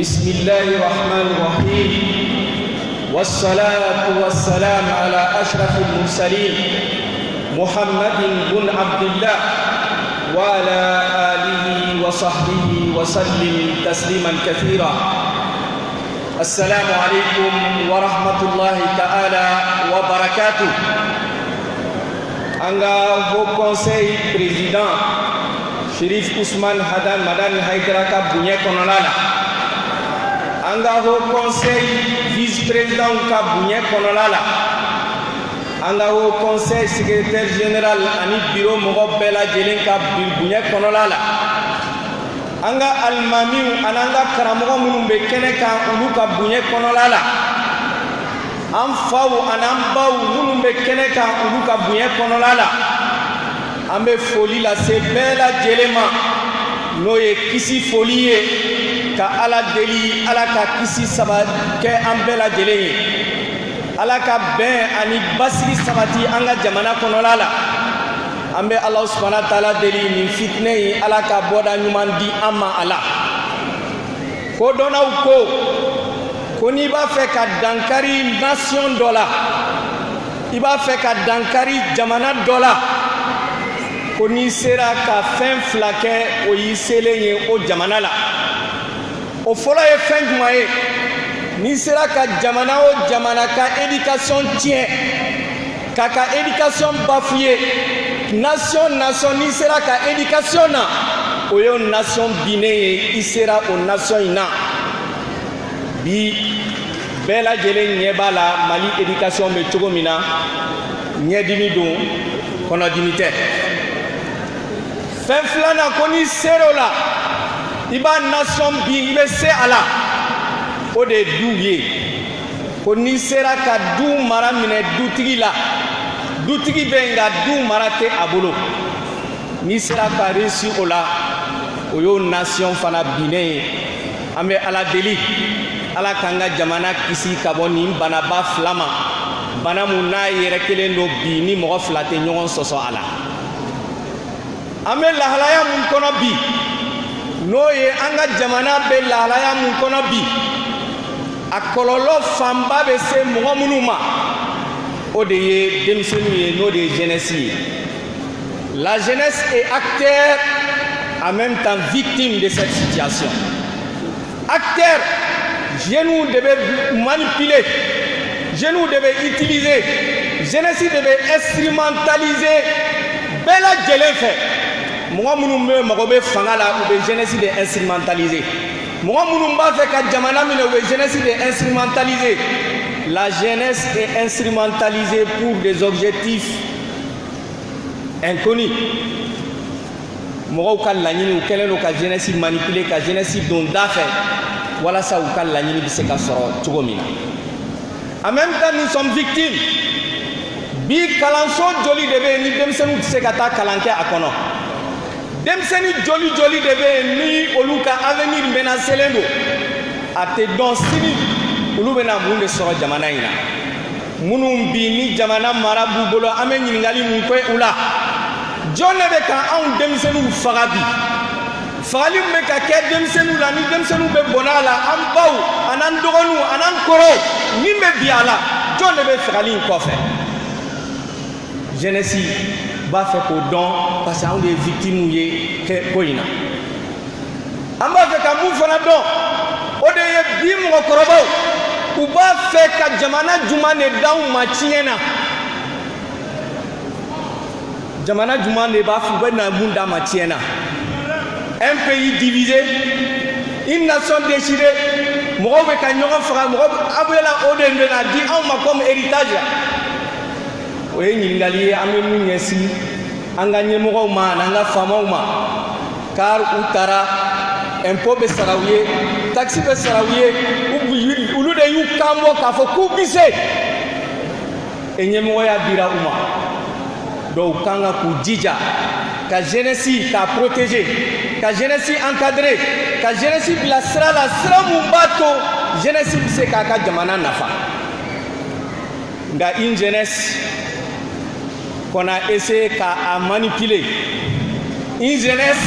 بسم الله الرحمن الرحيم والصلاة والسلام على أشرف المرسلين محمد بن عبد الله وعلى آله وصحبه وسلم تسليما كثيرا. السلام عليكم ورحمة الله تعالى وبركاته. Anga Haut Conseil Président Chérif Ousmane Hadan Madani Haïdara ka bunye konolala. Anga Haut Conseil Vice-Président ka bunye konolala. Anga Haut Conseil Secrétaire Général ani Bureau Mogo Bela Jelen ka bunye konolala. Anga Almamiu ananga karamogo munumbe kene ka ulu ka bunye konolala. An faw anan baw minnu bɛ kɛnɛ kan olu ka bonya kɔnɔla la an bɛ foli lase bɛɛ lajɛlen ma n'o ye kisi foli ye ka ala deli ala ka kisi saba kɛ an bɛɛ lajɛlen ye ala ka bɛn ani basigi sabati an ka jamana kɔnɔla la an bɛ ala subahana taala deli nin fitinɛ in ala ka bɔda ɲuman di an ma a la kodɔnnaw ko n'i b'a fɛ ka dankari nation dɔ la i b'a fɛ ka dankari jamana dɔ la ko n'i sera ka fɛn fila kɛ o y'i selen ye o jamana la o fɔlɔ ye fɛn jumɛn ye n'i sera ka jamana o jamana ka éducation tiɲɛ k'a ka éducation bafoué nation n'i sera ka éducation na o ye nation binnen ye i sera o nation in na bi bɛɛ lajɛlen ɲɛ b'a la Mali éducation bɛ cogo min na ɲɛdimi don kɔnɔdimi tɛ fɛn filanan ko n'i ser'o la i b'a nation bin i bɛ se a la o de ye duw ye ko n'i sera ka du mara minɛ dutigi la dutigi bɛ yen nka du mara tɛ a bolo n'i sera ka réussir o la o y'o nation fana binnen ye an bɛ ala deli ala k'an ka jamana kisi ka bɔ nin banaba fila ma bana mun n'a yɛrɛ kelen don bi ni mɔgɔ fila tɛ ɲɔgɔn sɔsɔ a la an bɛ lahalaya mun kɔnɔ bi n'o ye an ka jamana bɛ lahalaya mun kɔnɔ bi a kɔlɔlɔ fanba bɛ se mɔgɔ minnu ma o de ye denmisɛnninw ye n'o de ye jeunesse ye la jeunesse est acteur en même temps victime de cette situation acteur jeunes de be manipuler jeunes de be utiliser jeunesse de be instrumentaliser bɛɛ lajɛlen fɛ mɔgɔ minnu bɛ mago bɛ fanga la u bɛ jeunesse de instrumentaliser mɔgɔ minnu b'a fɛ ka jamana minɛ u bɛ jeunesse de instrumentaliser la jeunesse est instrumentalisée pour des objectifs inconnus mɔgɔw ka laɲini u kɛlen don ka jeunesse manipuler ka jeunesse don da fɛ walasa u ka laɲini bɛ se ka sɔrɔ cogo min na en même temps nous sommes victimes bi kalanso joli de bɛ yen ni denmisɛnninw tɛ se ka taa kalan kɛ a kɔnɔ denmisɛnnin joli de bɛ yen ni olu ka avenir menacelen don a tɛ dɔn sini olu bɛna mun de sɔrɔ jamana in na minnu bi ni jamana mara b'u bolo an bɛ ɲininkali mun kɛ u la jɔn de bɛ ka anw denmisɛnninw faga bi fagali min bɛ ka kɛ denmisɛnninw la ni denmisɛnninw bɛ bɔnɛ a la an baw an'an dɔgɔninw an'an kɔrɔw min bɛ bi a la jɔn de bɛ fagali in kɔfɛ jeunesse b'a fɛ k'o dɔn parce que anw de ye victime ye ko in na an b'a fɛ ka mun fana dɔn o de ye bi mɔgɔkɔrɔbaw u b'a fɛ ka jamana jumɛn de d'anw ma tiɲɛ na jamana jumɛn de b'a fɛ u bɛ na mun d'a ma tiɲɛ na un pays divisé, une nation déchirée, mɔgɔw bɛ ka ɲɔgɔn faga mɔgɔ aw bɛ la o de bɛna di anw ma comme héritage la o ye ɲininkali ye an bɛ mun ɲɛsin an ka ɲɛmɔgɔw ma n'an ka faamaw ma car u taara impôt bɛ sara u ye taxe bɛ sara u ye olu de y'u kan bɔ k'a fɔ k'u bɛ se ɲɛmɔgɔya dira u ma donc u kan ka k'u jija ka jeunesse k'a protéger ka jeunesse encadrer ka jeunesse bila sira la sira mun b'a to jeunesse bɛ se k'a ka jamana nafa nka une jeunesse qu'on a essayé k'a manipuler une jeunesse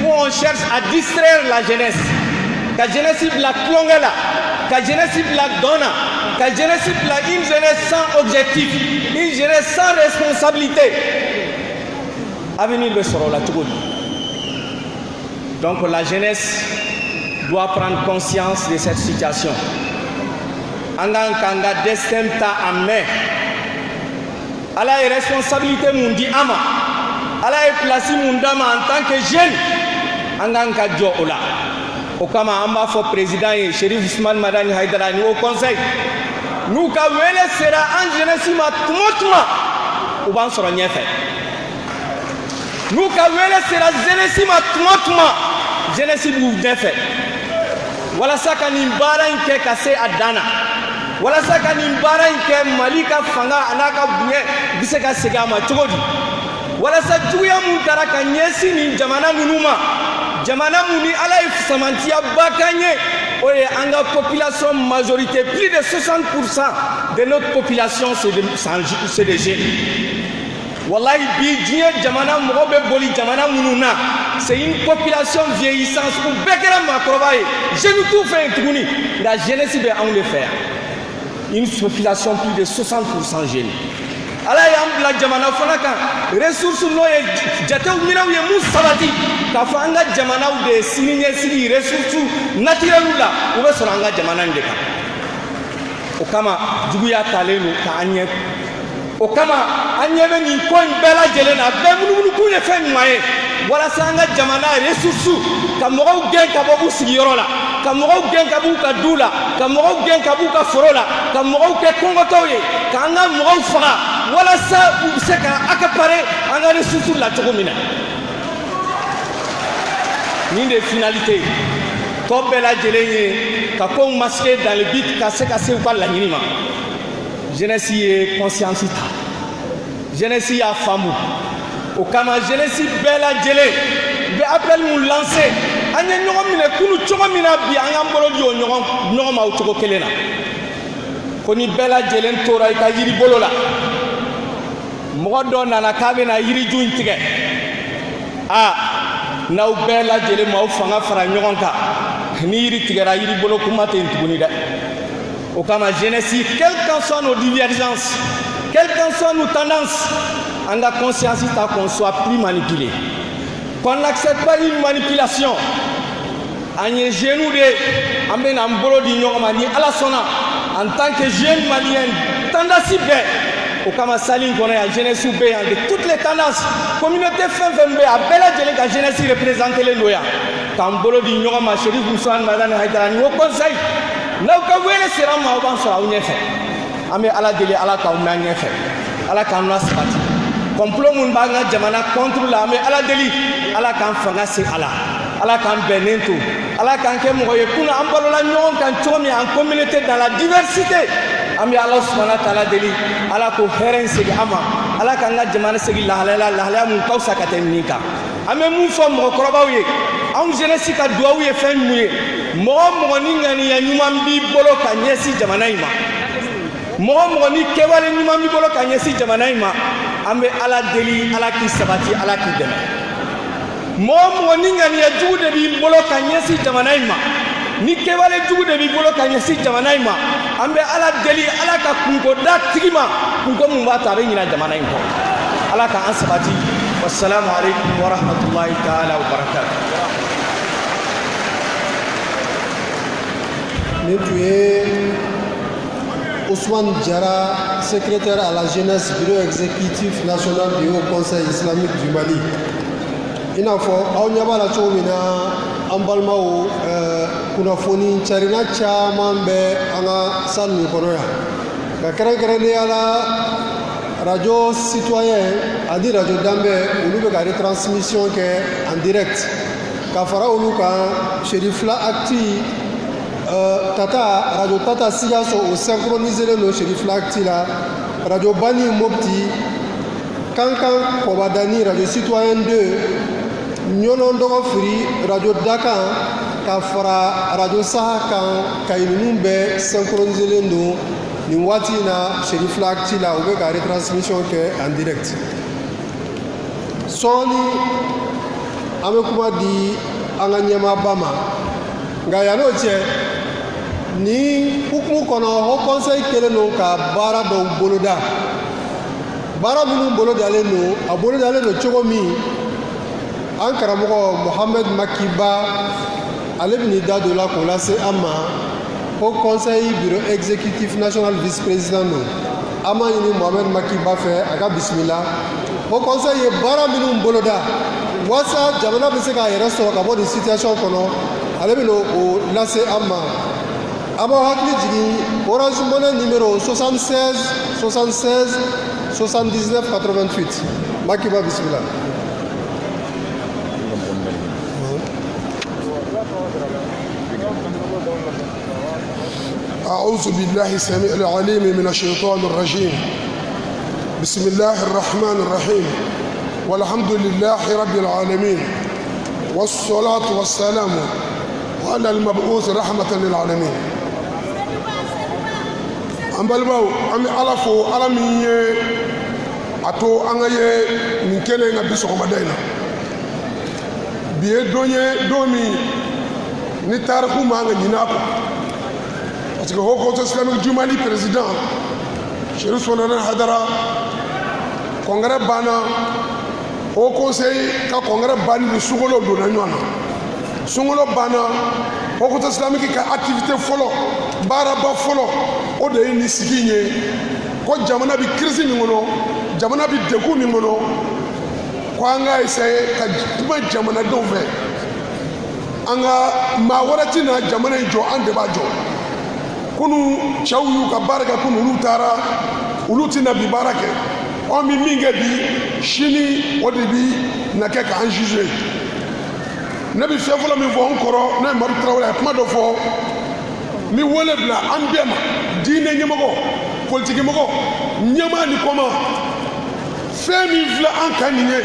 où on cherche à distraire la jeunesse ka jeunesse bila tulonkɛ la ka jeunesse bila dɔn na ka jeunesse bila une jeunesse sans objectif une jeunesse sans responsabilité avenir bɛ sɔrɔ o la cogo di? Donc la jeunesse doit prendre conscience de cette situation. Angan kanga destin ta en main. Allah est responsabilité mun di ama. Allah est placé mun dama en tant que jeune. Angan ka jo ola. O kama amba fo président et Chérif Ousmane Madani Haïdarani au conseil. Nous ka wele sera en jeunesse ma tumotuma. O ban soro nyefe. Nous ka wele sera jeunesse ma tumotuma. Jeunesse bu nyefe. Wala saka ni bara nke kase adana. Wala saka ni bara nke malika fanga anaka bunye biseka segama chogodi. Wala sa juya mun taraka nyesi ni jamana munuma. Jamana muni ala ifsamantia bakanye. Oye anga population majorité plus de 60% de notre population c'est des jeunes. Wallahi bi diye jamana mogobe boli jamana mununa. C'est une population vieillissante pour bekera makrobaye. Je nous tout fait tuguni. La jeunesse be on le faire. Une population plus de 60% jeune. Ala yambla jamana fonaka ressources no ye jatew minaw ye mu sabati ka fa anga jamana de signe sigi ressources naturelles la ou be soro anga jamana ndeka. O kama juguya talenu ka anye o kama anye be ni ko bela jelena be mununu ku ye fe moyen wala sanga jamana ressources ka mogo gen ka bobu sigi yoro la ka mogo gen ka bu ka dula ka mogo gen ka bu ka forola ka mogo ke kongoto ye ka anga mogo faga wala sa se ka accaparer anga ressources la togomina ni de finalité to bela jelenye ka ko masquer dans le but ka se pas la nyinima jeunesse ye conscience ta jeunesse ya famu o kama jeunesse bela jele be appel mu lancer anya nyogo mine kunu chogo mina bi anga mbolo di o nyogo ma o chogo kelena ko ni bela jelen tora ka yiri bolola mo do nana kabe na yiri juin tige na o bela jele ma o fanga fara nyogo ka ni yiri tigera yiri bolo kuma te ntuguni da o kama jeunesse quelles qu'en soient nos divergences quelles qu'en soient nos tendances on a conscience qu'on soit plus manipulé qu'on n'accepte pas une manipulation on est genou de amène un bolo di nyomani ala sona en tant que jeune malien tendance bé au kama saline qu'on a jeunesse bé de toutes les tendances communauté femme bé appela jele ka jeunesse représenter les loya quand bolo di nyoma Chérif Ousmane Madani Haïdarani au conseil na ka wele sera ma ban so awnye fe ame ala dele ala ka umna nye fe ala ka na spati complot mun ba nga jamana contre la ame ala deli ala kan fanga se ala kan benento ala kan ke mo ye kuna ambalo la nyon kan chomi en communauté dans la diversité ame ala subhanahu wa ta'ala deli ala ko heren se ama ala kan nga jamana se la halala mun kausa ka temnika ame mun fo mo koroba ye an jeunesse ka duawu ye fen muye mo ni ngani ya nyuma mbi bolo ka nyesi jamana ima mo ni kewale nyuma mbi bolo ka nyesi jamana ima ambe ala deli ala ki sabati ala ki deme mo ni ngani ya jude bi bolo ka nyesi jamana ima ni kewale jude bi bolo ka nyesi jamana ima ambe ala deli ala ka kunko da tigima kunko mun ba tare nyina jamana ima ala ka an sabati wassalamu alaikum wa rahmatullahi ta'ala wa barakatuh. Tu es Ousmane Diarra, secrétaire à la jeunesse, bureau exécutif national du Haut Conseil islamique du Mali. Il a fait un peu de ambalmao kunafoni charina chamambe anga sanu konoya. Kakere ala radio citoyen adi radio dambe ulu be retransmission ke en direct. Kafara ulu ka Chérifla acti Tata, Radio Tata Sigaso au synchronisé le Chérif Lactila, Radio Bani Mopti, Kankan Kobadani, Radio Citoyen 2, Nyonon Free, Radio Dakan, Kafara, Radio Sahakan, Kainumbe, synchronisé le nom, Nimwatina, Chérif Lactila, ou la retransmission en direct. Sony, Amekuma di Anganyama Bama. nka yan'o cɛ ni hukumu kɔnɔ Haut Conseil kɛlen don ka baara dɔw boloda baara minnu bolodalen don a bolodalen don cogo min an karamɔgɔ Mohamed Makiba ale bɛn'i da don la k'o lase an ma Haut Conseil bureau exécutif national vice-président don an b'a ɲini Mohamed Makiba fɛ a ka bisimila Haut Conseil ye baara minnu boloda walasa jamana bɛ se k'a yɛrɛ sɔrɔ ka bɔ nin situation kɔnɔ ale bɛna o lase an ma an b'aw hakili jigin Orange Money numéro 76 76 79 88 Makiba bisimila. أعوذ بالله السميع العليم من الشيطان الرجيم بسم الله الرحمن الرحيم والحمد لله رب العالمين والصلاة والسلام على المبعوث رحمة للعالمين أمبالباو أمي ألفو ألمي أتو أنغي من كنين بسوء مدينة بيدوني دومي نتاركو مانغ نيناكو parce que Haut Conseil islamique du Mali président Chérif Souleymane Hadara congrès bana Haut Conseil ka congrès bani de sungolo donna ɲɔgɔn na sungolo bana Haut Conseil islamique ka activité fɔlɔ baaraba fɔlɔ o de ye nin sigi ye ko jamana bi crise min kɔnɔ jamana bi degun min kɔnɔ ko an ka essayer ka kuma jamanadenw fɛ an ka maa wɛrɛ ti na jamana in jɔ an de b'a jɔ kunu cɛw y'u ka baara kɛ kunu olu taara olu tɛna bi baara kɛ anw bɛ min kɛ bi sini o de bi na kɛ k'an juger ne bɛ fɛn fɔlɔ min fɔ n kɔrɔ n'o ye Madu Tarawele a ye kuma dɔ fɔ n bɛ wele bila an bɛɛ ma diinɛ ɲɛmɔgɔ politiki mɔgɔ ɲɛmaa ni kɔma fɛn min filɛ an kan nin ye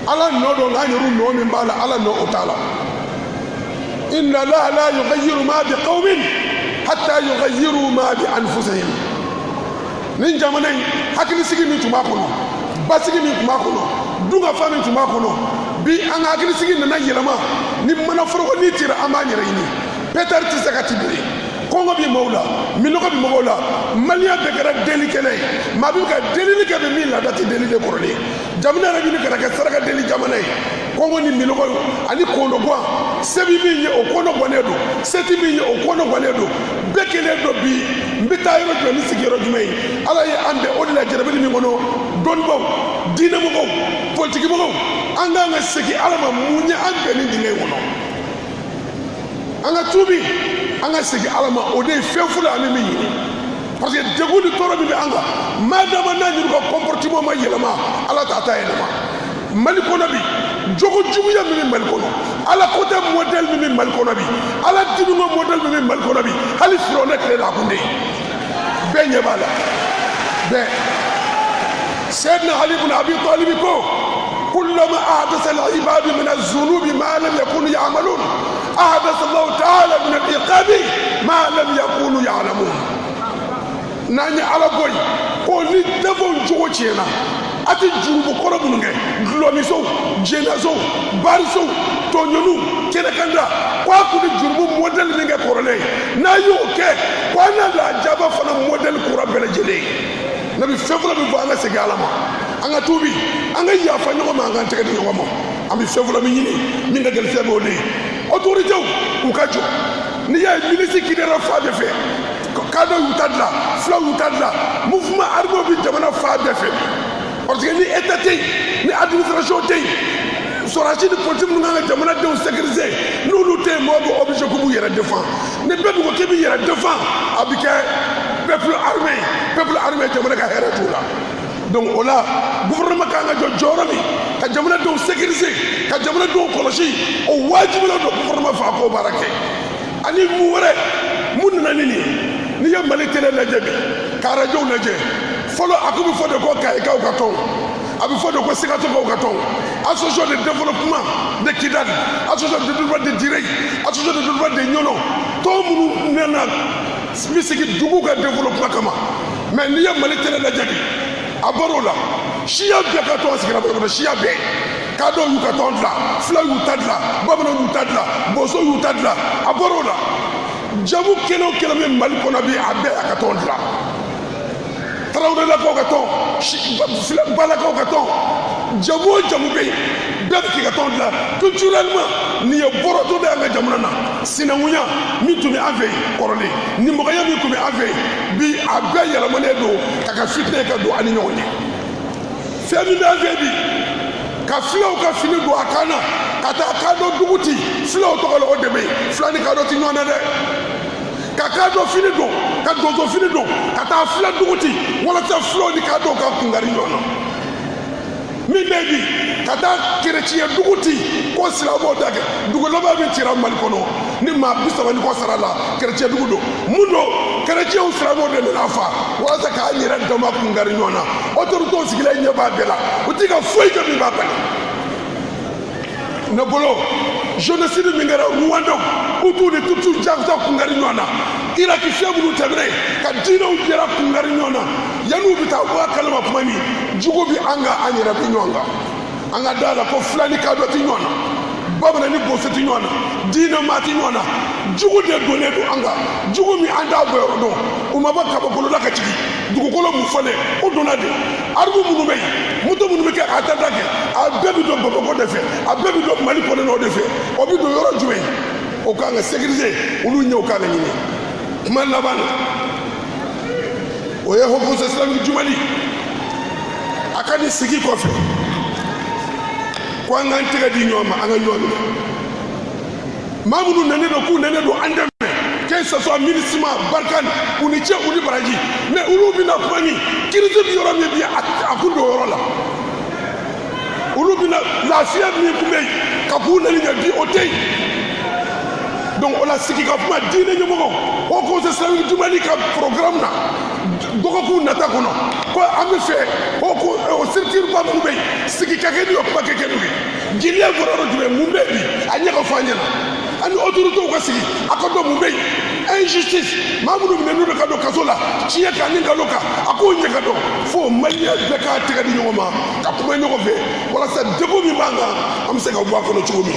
ala nɔ dɔ n'an yɛrɛ nɔ min b'a la ala nɔ o t'a la inna Allaha la yughayyiru ma bi qawmin hatta yughayyiru ma bi anfusihim nin jamana in hakilisigi min tun b'a kɔnɔ basigi min tun b'a kɔnɔ dunkafa min tun b'a kɔnɔ bi an ka hakilisigi nana yɛlɛma ni manaforoko ni tira an b'a yɛrɛ ɲini peut-être tɛ se ka tibiri kɔngɔ bɛ mɔgɔw la minɔgɔ bɛ mɔgɔw la maliyɛn bɛɛ kɛra delikɛla ye maa bɛ ka delili kɛ bɛ min laada tɛ deli de kɔrɔlen jamana yɛrɛ ɲini kana kɛ saraka deli jamana ye kɔngɔ ni minɔgɔ ani kɔnɔguwan se bɛ min ye o kɔnɔguwannen don se tɛ min ye o kɔnɔguwannen don bɛɛ kelen dɔ bi n bɛ taa yɔrɔ jumɛn ni sigiyɔrɔ jumɛn ye ala ye an bɛn o de la jarabili min kɔnɔ dɔnnibaw diinɛmɔgɔw politikimɔgɔw an k'an ka segin ala ma mun ye an bɛn nin dingɛ in kɔnɔ an ka tuubi an ka segin ala ma o de ye fɛn fɔlɔ an bɛ min ɲini parce que degun ni tɔɔrɔ min bɛ an kan maa dama n'a ɲini ka comportement ma yɛlɛma ala t'a ta yɛlɛma mali kɔnɔ bi jogo juguya min bɛ mali kɔnɔ ala ko tɛ modèle min bɛ mali kɔnɔ bi ala dimi ka modèle min bɛ mali kɔnɔ bi hali firawuna tile la a kun tɛ yen bɛɛ ɲɛ b'a la bɛɛ Sayyidina Ali ibn Abi Talib ko kullama ahdasa al-ibadu min az-zunubi ma lam yakunu ya'malun ahdasa Allah ta'ala min al-iqabi ma lam yakunu ya'lamun n'an ye ala boy ko ni defow jogo tiɲɛna a tɛ jurumu kɔrɔ minnu kɛ gulɔmisow jɛnasow barisow tɔɲɔniw kɛnɛkanda ko a kun ni jurumu modèle min kɛ kɔrɔlen n'a y'o kɛ ko an n'a lajaba fana modèle kura bɛɛ lajɛlen ne bɛ fɛn fɔlɔ min fɔ an ka segin ala ma an ka tuubi an ka yafa ɲɔgɔn ma an k'an tɛgɛ di ɲɔgɔn ma an bɛ fɛn fɔlɔ min ɲini min ka gɛlɛya bɛ o de ye autorités u ka jɔ n'i y'a ye milisi kidira fa bɛɛ fɛ kadɔ y'u ta dilan fulaw y'u ta dilan mouvement armé bɛ jamana fa bɛɛ fɛ parce que ni état tɛ yen ni administration tɛ yen sɔrɔsi ni politique minnu kan ka jamanadenw sécuriser n'olu tɛ yen mɔgɔw bɛ obligé k'u b'u yɛrɛ défend ni bɛɛ bɛ ko k'i b'i yɛrɛ défend a bɛ kɛ peuple armé jamana ka hɛrɛ t'o la donc o la gouvernement kan ka jɔ jɔyɔrɔ min ka jamanadenw sécuriser ka jamanadenw kɔlɔsi o wajibi la don gouvernement fɛ a k'o baara kɛ ani mun wɛrɛ mun nana ni nin ye n'i ye mali télé lajɛ bi ka radio lajɛ fɔlɔ a ko bɛ fɔ de ko kayikaw ka tɔn a bɛ fɔ de ko sikatokaw ka tɔn association de développement de Kidal association de développement de Direy association de développement de Ɲɔnɔ tɔn minnu nana mi sigi dugu ka développement kama mais n'i ye mali télé lajɛ bi a bɔr'o la siya bɛɛ ka tɔn sigira bolo kɔnɔ siya bɛɛ kado y'u ka tɔn dilan fila y'u ta dilan bamanan y'u ta dilan boso y'u ta dilan a bɔr'o la jamu kelen o kelen bɛ mali kɔnɔ bi a bɛɛ a ka tɔn dilan tarawelelakaw ka tɔn balakaw ka tɔn jamu o jamu bɛ yen bɛɛ bɛ k'i ka tɔn dilan culturellement nin ye bɔrɔtɔ de y'an ka jamana na sinankunya min tun bɛ an fɛ yen kɔrɔlen nimɔgɔya min tun bɛ an fɛ yen bi a bɛɛ yɛlɛmalen don ka ka fitinɛ ka don an ni ɲɔgɔn cɛ fɛn min bɛ an fɛ bi ka filaw ka fini don a kan na ka taa kadɔ dugu ci filaw tɔgɔ la o de bɛ yen fila ni kadɔ ti ɲɔgɔn na dɛ ka kadɔ fini don ka donso fini don ka taa fila dugu ci walasa filaw ni kadɔ ka kunkari ɲɔgɔn na min bɛ bi ka taa kereciyɛ dugu ci ko silamɛw da kɛ dugu laban min cira mali kɔnɔ ni maa 30 ni kɔ sara la kereciyɛ dugu don mun don kereciyɛw silamɛw de nana fa walasa k'an yɛrɛ dama kunkari ɲɔgɔn na autorités sigilen ɲɛ b'a bɛɛ la u ti ka foyi kɛ min b'a bali ne bolo génocide min kɛra Rwanda Hutu ni Tutsi jagosa kunkari ɲɔgɔn na Iraki fɛn minnu tɛmɛnen ka diinɛw jɛra kunkari ɲɔgɔn na yan'u bɛ taa bɔ a kalama tuma min jugu bɛ an yɛrɛ bɛ ɲɔgɔn kan an ka da la ko fila ni kadɔ ti ɲɔgɔn na bamanan ni boso ti ɲɔgɔn na diinɛ maa ti ɲɔgɔn na jugu de donnen don an kan jugu min an t'a bɔ yɔrɔ dɔn u ma bɔ kabakolo la ka jigin dugukolo mun fɔlen o donna de aribu minnu bɛ yen moto minnu bɛ kɛ a tata kɛ a bɛɛ bɛ don Bamako de fɛ a bɛɛ bɛ don Mali kɔnɔnaw de fɛ o bɛ don yɔrɔ jumɛn o kan ka sécuriser olu ɲɛw kan ka ɲini kuma laban na o ye Haut Conseil islamique du Mali a ka nin sigi kɔfɛ ko an k'an tɛgɛ di ɲɔgɔn ma an ka ɲɔgɔn minɛ maa minnu nalen don k'u nalen don an dɛmɛ que ce soit MINUSMA Barkhane u ni cɛ u ni baraji mais olu bɛna kuma min crise bi yɔrɔ min bi a kun don o yɔrɔ la olu bɛna lafiya min kun bɛ yen ka k'u nali ɲɛ bi o tɛ yen donc o la sigi ka kuma diinɛ ɲɛmɔgɔ Haut Conseil islamique du Mali ka programme na dɔgɔkun nata kɔnɔ ko an bɛ fɛ o structure ba minnu bɛ yen sigi ka kɛ ni o kuma kɛ kɛ n'u ye jeliya bɔra yɔrɔ jumɛn mun bɛ bi a ɲɛ ka fɔ an ɲɛna ani autorités ka sigi a ka dɔn mun bɛ yen injustice maa minnu minɛ n'u bɛ ka don kaso la tiɲɛ kan ni nkalon kan a k'o ɲɛ ka dɔn fo maliyɛn bɛɛ k'a tɛgɛ di ɲɔgɔn ma ka kuma ɲɔgɔn fɛ walasa degun min b'an kan an bɛ se ka bɔ a kɔnɔ cogo min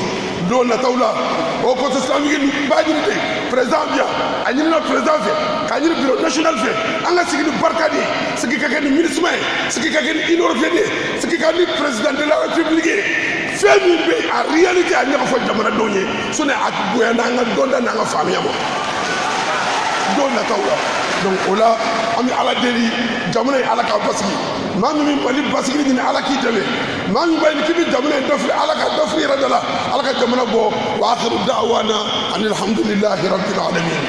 don nataw la Haut Conseil islamique b'a ɲini de président bi yan a ɲinina président fɛ k'a ɲini bureau national fɛ an ka sigi ni Barkhane ye sigi ka kɛ ni MINUSMA ye sigi ka kɛ ni Union européenne ye sigi ka ni président de la république ye fɛn min bɛ a réalité a ɲɛ ka fɔ jamanadenw ye sani a bonya n'an ka dɔnta n'an ka faamuya ma don nataw la donc o la an bɛ ala deli jamana ye ala k'a basigi maa min bɛ Mali basigi ɲini ala k'i dɛmɛ maa min b'a ɲini k'i bɛ jamana in dɔ fili ala ka dɔ fili yɛrɛ de la ala ka jamana bɔ wa akhiru da'wana ani alhamdulillahi rabbil alamin.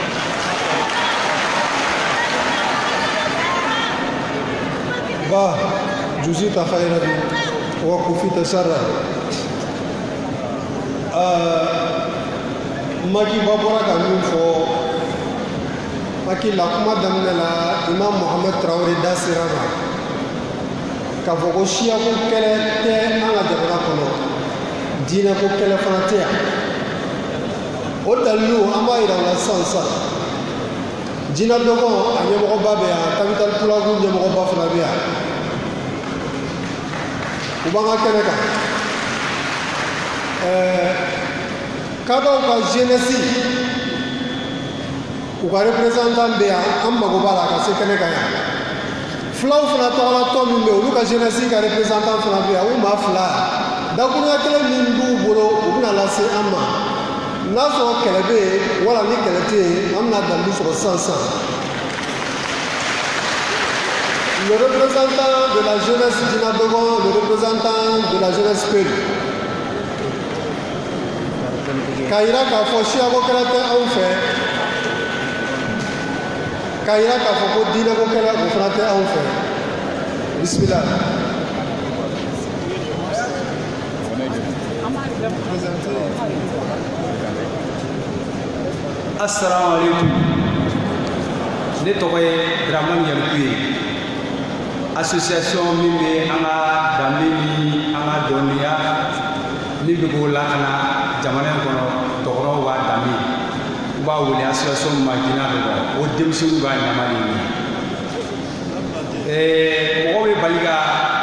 ba juzita khairan wa kufita sharran maki ba bɔra ka min fɔ maki la kuma daminɛ la Imam Mohamed Traoré da sera ma k'a fɔ ko siyako kɛlɛ tɛ an ka jamana kɔnɔ diinɛko kɛlɛ fana tɛ yan o dalilu an b'a yira o la sisan Jina Dogon a ɲɛmɔgɔba bɛ yan Capital Pulaku ɲɛmɔgɔba fana bɛ yan u b'an ka kɛnɛ kan kadɔw ka jeunesse u ka représentant bɛ yan an mago b'a la a ka se kɛnɛ kan yan filaw fana tɔgɔlatɔ min bɛ yen olu ka jeunesse ka représentant fana bɛ yan o maa fila dakuruɲa kelen min b'u bolo u bɛna lase an ma n'a sɔrɔ kɛlɛ bɛ yen wala ni kɛlɛ tɛ yen an bɛna dalilu sɔrɔ sisan le représentant de la jeunesse Jina Dogon, le représentant de la jeunesse Pelu k'a yira k'a fɔ siyako kɛlɛ tɛ anw fɛ k'a yira k'a fɔ ko diinɛko kɛlɛ o fana tɛ anw fɛ bisimila. Assalamu alaikum. Ne tɔgɔ ye Dramane Yaliku ye. Association min bɛ an ka danbe ni an ka dɔnniya min bɛ k'o lakana jamana in kɔnɔ dɔgɔtɔrɔw b'a danbe u b'a wele association min ma Jina Dogon o denmisɛnninw ka ɲama de ye. Mɔgɔw bɛ bali ka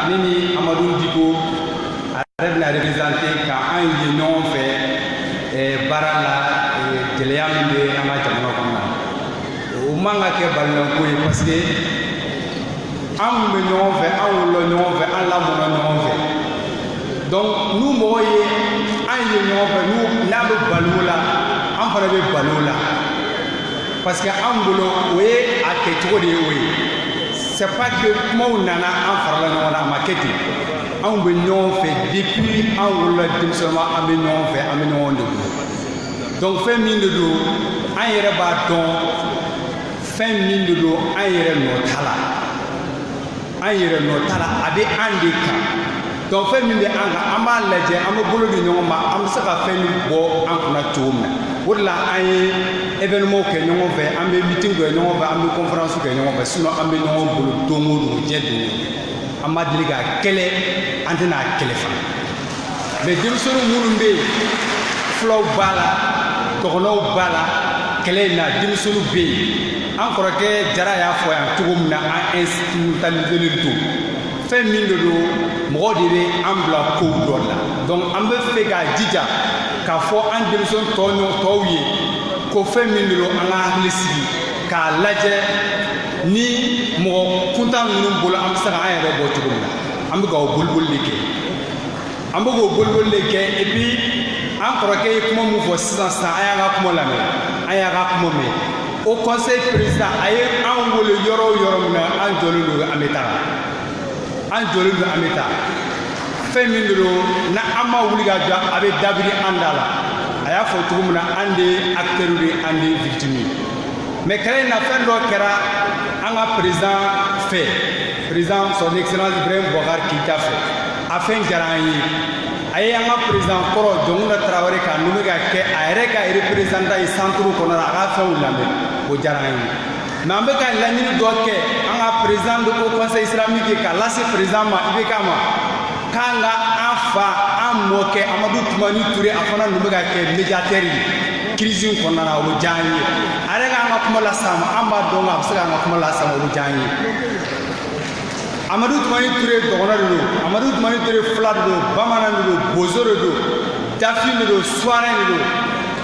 ne ni Amadu Diko a yɛrɛ bɛna bɛna représenter ka an ye ɲɔgɔn fɛ baara la gɛlɛya min bɛ an ka jamana kɔnɔ na o man ka kɛ balilanko ye parce que an mun bɛ ɲɔgɔn fɛ an wolola ɲɔgɔn fɛ an lamɔna ɲɔgɔn fɛ donc n'u mɔgɔ ye an ye ɲɔgɔn fɛ n'a bɛ balo la an fana bɛ balo la parce que an bolo o ye a kɛcogo de ye o ye c'est pas que kumaw nana an farala ɲɔgɔn na a ma kɛ ten anw bɛ ɲɔgɔn fɛ depuis an wolola denmisɛnninma an bɛ ɲɔgɔn fɛ an bɛ ɲɔgɔn de bolo donc fɛn min de don an yɛrɛ b'a dɔn fɛn min de don an yɛrɛ nɔ t'a la an yɛrɛ nɔ t'a la a bɛ an de kan donc fɛn min bɛ an kan an b'a lajɛ an bɛ bolo di ɲɔgɔn ma an bɛ se ka fɛn min bɔ an kunna cogo min na o de la an ye événement kɛ ɲɔgɔn fɛ an bɛ meeting kɛ ɲɔgɔn fɛ an bɛ conférence kɛ ɲɔgɔn fɛ sinon an bɛ ɲɔgɔn bolo don o don diɲɛ don o don an ma deli ka kɛlɛ an tɛna a kɛlɛ fana mais denmisɛnnin minnu bɛ yen fulaw b'a la dɔgɔnɔw b'a la kɛlɛ in na denmisɛnninw bɛ yen an kɔrɔkɛ jara y'a fɔ yan cogo min na an instrumentaliselen don fɛn min de don mɔgɔ de bɛ an bila kow dɔ la donc an bɛ fɛ k'a jija k'a fɔ an denmisɛnnin tɔw ye ko fɛn min de don an ka hakili sigi k'a lajɛ ni mɔgɔ kuntan ninnu bolo an bɛ se ka an yɛrɛ bɔ cogo min na an bɛ ka o boliboli de kɛ an bɛ k'o boliboli de kɛ et puis an kɔrɔkɛ ye kuma min fɔ sisan an y'an ka kuma lamɛn an y'a ka kuma mɛn o conseil président a ye an wele yɔrɔ o yɔrɔ min na an jɔlen don an bɛ taa an jɔlen don an bɛ taa fɛn min de don na an ma wuli ka jɔ a bɛ dabiri an da la a y'a fɔ cogo min na an de ye acteur de an de ye victime ye mais kɛlɛ in na fɛn dɔ kɛra an ka président fɛ président son excellence Ibrahim Boubacar Keïta fɛ a fɛn diyara an ye a ye an ka président kɔrɔ Jɔnkuna Tarawele ka nommé ka kɛ a yɛrɛ ka représentant ye centre kɔnɔ la a ka fɛnw lamɛn o diyara an ye mais an bɛ ka laɲini dɔ kɛ an ka président de au conseil islamique k'a lase président ma IBK ma k'an ka an fa an mɔkɛ Amadu Tumani Ture a fana nommé ka kɛ médiateur ye crise in kɔnɔna na o bɛ diya an ye a yɛrɛ k'an ka kuma las'an ma an b'a dɔn a bɛ se k'an ka kuma las'an ma o bɛ diya an ye Amadu Tumani Ture dɔgɔnɔ de don Amadu Tumani Ture fila de don bamanan de don bozo de don dafin de don soirée de don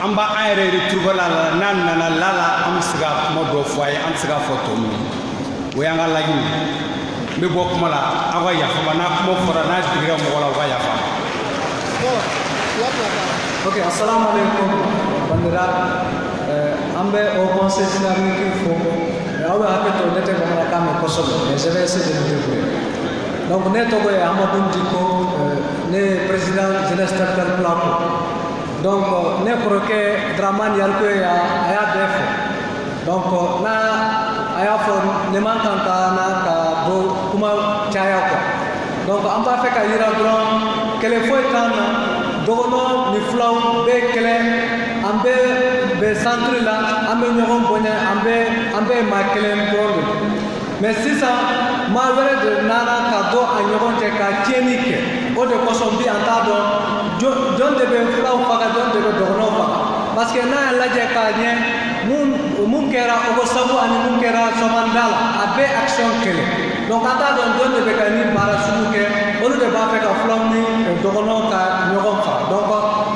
an b'a an yɛrɛ retrouver la n'a nana la la an bɛ se ka kuma dɔ fɔ a ye an tɛ se k'a fɔ tɔ min o y'an ka laɲini n bɛ bɔ kuma la aw ka yafa n ma n'a kuma fɔra n'a digira mɔgɔ la o ka yafa. Ok, assalamu alaikum bandira an bɛ au conseil islamique fo aw bɛ hakɛ to ne tɛ bamanankan mɛn kosɛbɛ mais je vais essayer de me débrouiller donc ne tɔgɔ ye Amadu Diko ne ye président jeunesse tactile Plako donc ne kɔrɔkɛ Dramane Yalikoye a y'a bɛɛ fɔ donc n'a a y'a fɔ ne man kan ka na ka don kuma caya quoi donc an b'a fɛ ka yira dɔrɔn kɛlɛ foyi t'an na dɔgɔnɔ ni filaw bɛ kɛlɛ an bɛ bɛn centre la an bɛ ɲɔgɔn bonya an bɛ maa kelen dɔrɔn de mais sisan maa wɛrɛ de nana ka bɔ a ɲɔgɔn cɛ ka tiɲɛni kɛ o de kosɔn bi an t'a dɔn jɔn de bɛ filaw faga jɔn de bɛ dɔgɔnɔw faga parce que n'a y'a lajɛ k'a ɲɛ mun kɛra Ogosagu ani mun kɛra Sɔmanda la a bɛɛ action kɛlɛ donc an t'a dɔn jɔn de bɛ ka ni baara sugu kɛ olu de b'a fɛ ka filaw ni dɔgɔnɔw ka ɲɔgɔn faga donc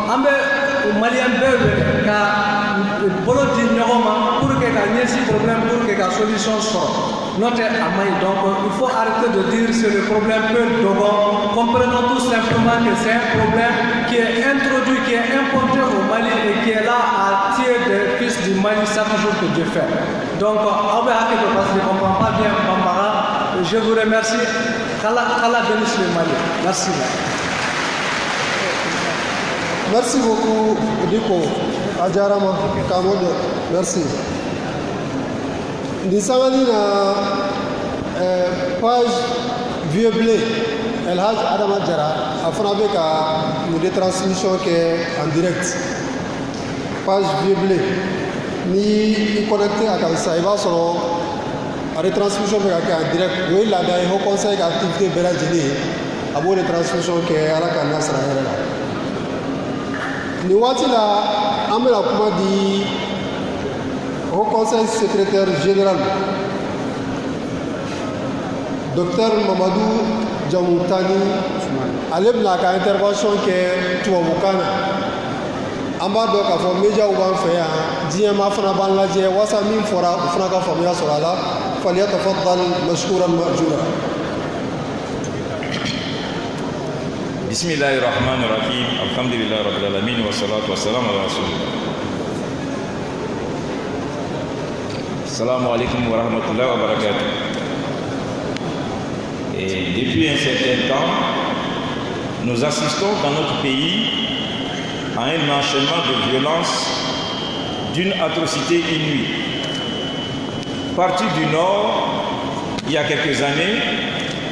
an bɛ maliyɛn bɛɛ wele ka bolo di ɲɔgɔn ma pour que ka ɲɛsin problème pour que ka solution sɔrɔ n'o tɛ a man ɲi donc il faut arrêter de dire c'est le problème que dɔgɔ comprenons tout simplement que c'est un problème qui est introduit qui est importé au Mali et qui est là à tirer des fils du Mali chaque jour que Dieu fait donc aw bɛ hakɛ to parce que je ne comprends pas bien Bambara je vous remercie qu'Allah bénisse le Mali merci. Merci beaucoup, Diko. Ajarama, Kamodo, merci. Nisangani na page Vieux Blé, El Haj Adama Jara, a fait une retransmission qui est en direct. Page Vieux Blé. Ni connecté à Kamsa, il va sur la retransmission qui est en direct. Oui, là, il y a un conseil d'activité Béladjini, à bout de retransmission qui est à la Kanasa. Ni waati la an bɛna kuma di au conseil secrétaire général docteur Mamadou jamu tani ale bɛna ka intervention kɛ tubabukan na an b'a dɔn k'a fɔ médiaw b'an fɛ yan diɲɛma fana b'an lajɛ walasa min fɔra u fana ka faamuya sɔrɔ a la falyatafaddal mashkuran ma'jura. Bismillahir Rahmanir Rahim. Alhamdulillahi Rabbil Alamin wa salatu wa salam ala Rasulillah. Assalamu alaikum wa rahmatullahi wa barakatuh. Et depuis un certain temps, nous assistons dans notre pays à un enchaînement de violences d'une atrocité inouïe. Parti du Nord, il y a quelques années,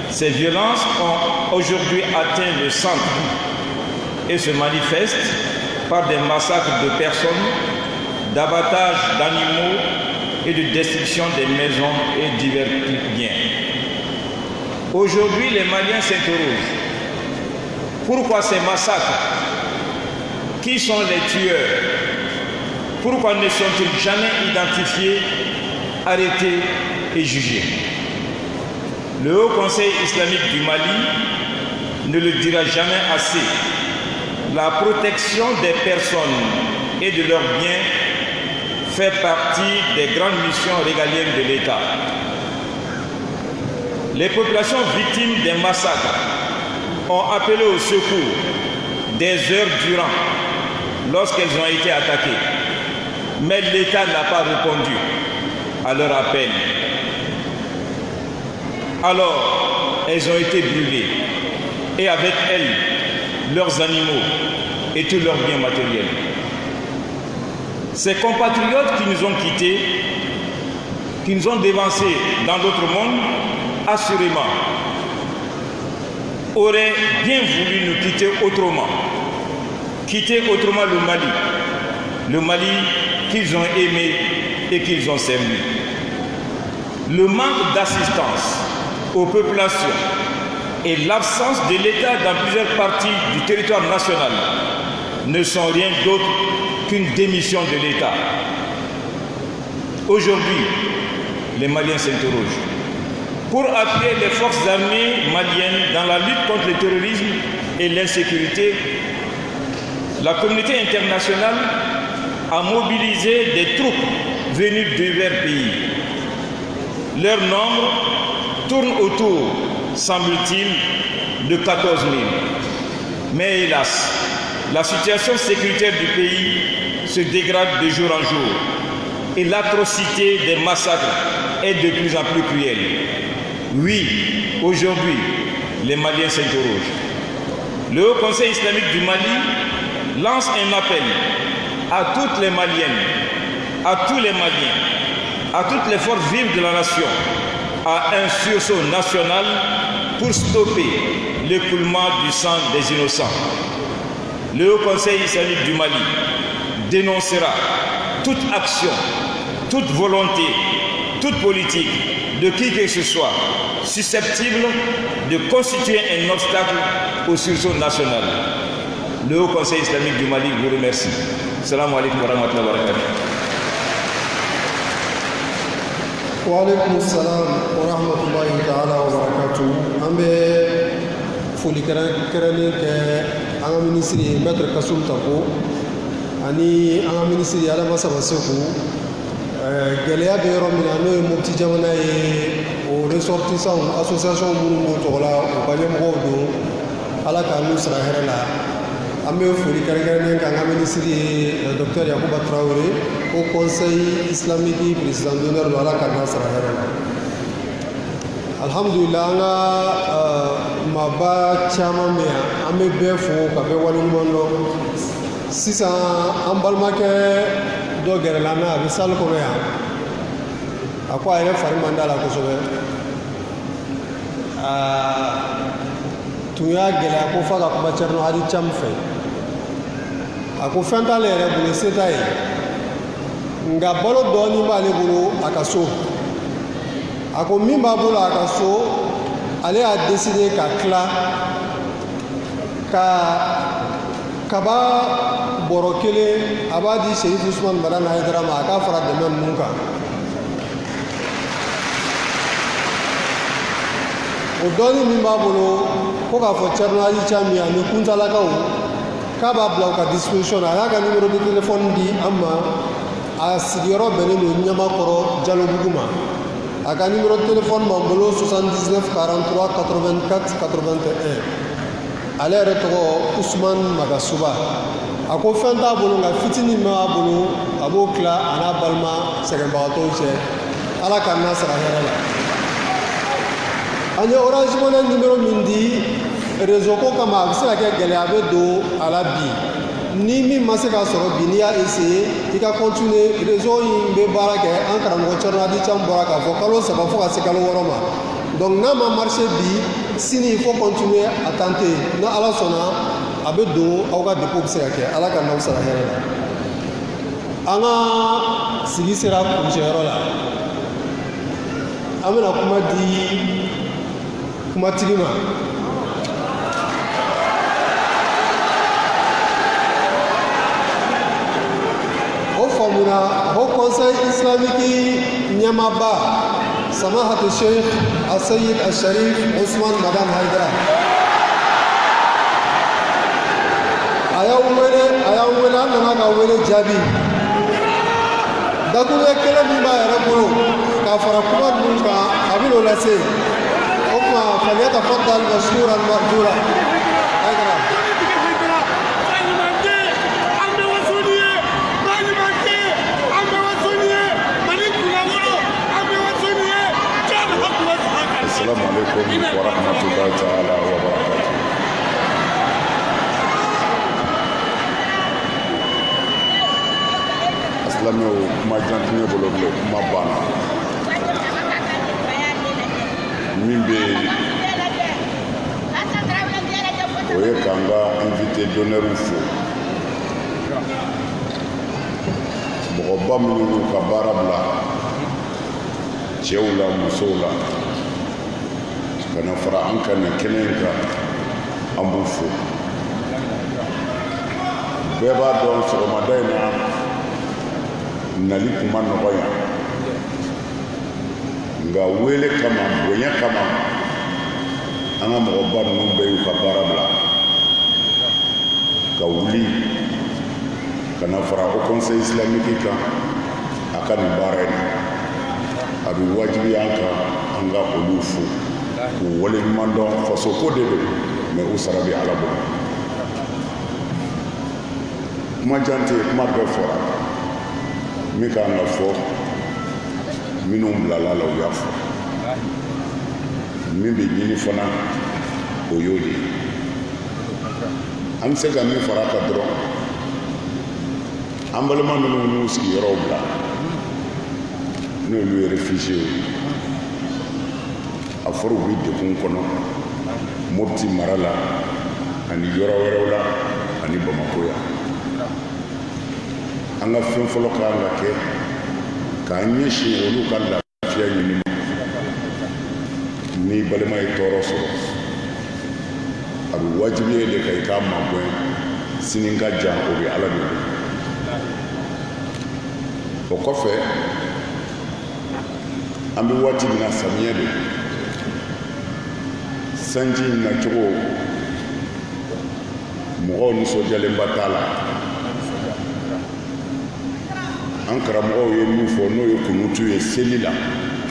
ces violences ont aujourd'hui atteint le centre et se manifestent par des massacres de personnes, d'abattage d'animaux et de destruction des maisons et divers biens. Aujourd'hui, les Maliens s'interrogent. Pourquoi ces massacres? Qui sont les tueurs? Pourquoi ne sont-ils jamais identifiés, arrêtés et jugés? Le Haut Conseil islamique du Mali ne le dira jamais assez. La protection des personnes et de leurs biens fait partie des grandes missions régaliennes de l'État. Les populations victimes des massacres ont appelé au secours des heures durant lorsqu'elles ont été attaquées. Mais l'État n'a pas répondu à leur appel. Alors, elles ont été brûlées et avec elles, leurs animaux et tous leurs biens matériels. Ces compatriotes qui nous ont quittés, qui nous ont dévancés dans d'autres mondes, assurément, auraient bien voulu nous quitter autrement le Mali qu'ils ont aimé et qu'ils ont servi. Le manque d'assistance aux populations et l'absence de l'État dans plusieurs parties du territoire national ne sont rien d'autre qu'une démission de l'État. Aujourd'hui, les Maliens s'interrogent. Pour appuyer les forces armées maliennes dans la lutte contre le terrorisme et l'insécurité, la communauté internationale a mobilisé des troupes venues de divers pays. Leur nombre tourne autour, semble-t-il, de 14 000. Mais hélas, la situation sécuritaire du pays se dégrade de jour en jour et l'atrocité des massacres est de plus en plus cruelle. Oui, aujourd'hui, les Maliens s'interrogent. Le Haut Conseil islamique du Mali lance un appel à toutes les Maliennes, à tous les Maliens, à toutes les forces vives de la nation, à un sursaut national pour stopper l'écoulement du sang des innocents. Le Haut Conseil islamique du Mali dénoncera toute action, toute volonté, toute politique de qui que ce soit susceptible de constituer un obstacle au sursaut national. Le Haut Conseil islamique du Mali vous remercie. Assalamu alaikum wa rahmatullahi wa barakatuh. Wa alaikum salam wa rahmatullahi ta'ala wa barakatuh. An bɛ foli kɛrɛnkɛrɛnnen kɛ an ka minisiri Maître Kasum Tako ani an ka minisiri Adama Saba Seku. Gɛlɛya bɛ yɔrɔ min na n'o ye Mopti jamana ye o ressortissant association minnu b'o tɔgɔ la u ka ɲɛmɔgɔw don Ala k'a n'u sara hɛrɛ la. An bɛ foli kɛrɛnkɛrɛnnen kɛ an ka minisiri ye Dr Yakuba Traoré au Conseil islamique président d'honneur don Ala k'a n'a sara hɛrɛ la. Alhamdulillah an ka maaba caman bɛ yan an bɛ bɛɛ fo ka bɛɛ waleɲuman dɔn. Sisan an balimakɛ dɔ gɛrɛla n na a bɛ salle kɔnɔ yan a ko a yɛrɛ fari man d'a la kosɛbɛ tun y'a gɛlɛya ko f'a ka kuma Thierno Hadi Thiam fɛ a ko fɛn t'ale yɛrɛ bolo se t'a ye nka balo dɔɔnin b'ale bolo a ka so a ko min b'a bolo a ka so ale y'a décidé ka tila ka kaba bɔrɔ kelen a b'a di Serif Usman Madani Hayidara ma a k'a fara dɛmɛ ninnu kan o dɔɔni min b'a bolo ko k'a fɔ Thierno Thiam ani kuntalakaw k'a b'a bila u ka disposition na a y'a ka numéro de téléphone di an ma a sigiyɔrɔ bɛnnen don Ɲamakɔrɔ Jalobugu ma a ka numéro de téléphone b'an bolo 79 43 84 81 ale yɛrɛ tɔgɔ Usman Magasuba a ko fɛn t'a bolo nka fitinin min b'a bolo a b'o tila a n'a balima sɛgɛnbagatɔw cɛ ala k'an n'a sara hɛrɛ la an ye Orange Money numéro min di réseau ko kama a bɛ se ka kɛ gɛlɛya bɛ don a la bi ni min ma se ka sɔrɔ bi n'i y'a essayer i ka continuer réseau in bɛ baara kɛ an karamɔgɔ Thierno Thiam bɔra k'a fɔ kalo 3 fo ka se kalo 6 ma donc n'a ma marché bi sini il faut continuer à tenter ni ala sɔnna a bɛ don aw ka dépôt bɛ se ka kɛ ala ka n'aw sara hɛrɛ la an ka sigi sera kuncɛyɔrɔ la an bɛna kuma di kumatigi ma o faamuna o conseil islamique ɲɛmaaba samahatu sheikh asayid asharif Usman Madam Haidara a y'an wele an nana ka wele jaabi dakuruɲɛ kelen min b'a yɛrɛ bolo k'a fara kuma ninnu kan a bɛ n'o lase o tuma falyatafaddal mashkuran ma'jura Haidara. Assalamu alaikum wa rahmatullahi ta'ala wa barakatuh. Aslameo kuma jantinye bolo bolo kuma bana. Min bɛ o ye k'an ka invité d'honneur fo. Mɔgɔba minnu y'u ka baara bila cɛw la musow la. Kana fara an ka nin kɛnɛ in kan an b'u fo bɛɛ b'a dɔn sɔgɔmada in na nali kun ma nɔgɔ yan nka wele kama bonya kama an ka mɔgɔba ninnu bɛɛ y'u ka baara bila ka wuli kana fara o conseil islamique kan a ka nin baara in a bɛ wajibi an kan an ka olu fo k'u waleɲuman dɔn faso ko de don mɛ u sara bɛ ala bolo kuma jan tɛ kuma bɛɛ fɔra min kan ka fɔ minnu bilala la u y'a fɔ min bɛ ɲini fana o y'o de ye an bɛ se ka min fara a kan dɔrɔn an balima minnu n'u sigiyɔrɔw bila n'olu ye réfugié ye a fɔra u bɛ degun kɔnɔ Mopti mara la ani yɔrɔ wɛrɛw la ani Bamako yan an ka fɛn fɔlɔ ka kan ka kɛ k'an ɲɛsin olu ka lafiya ɲini ni balima ye tɔɔrɔ sɔrɔ a bɛ wajibi ye de ka i k'a mabɔn sini ka jan o bɛ ala de bolo o kɔfɛ an bɛ waati min na samiyɛ de sanji nacogo mɔgɔw nisɔndiyalenba t'a la an karamɔgɔw ye min fɔ n'o ye kunutu ye seli la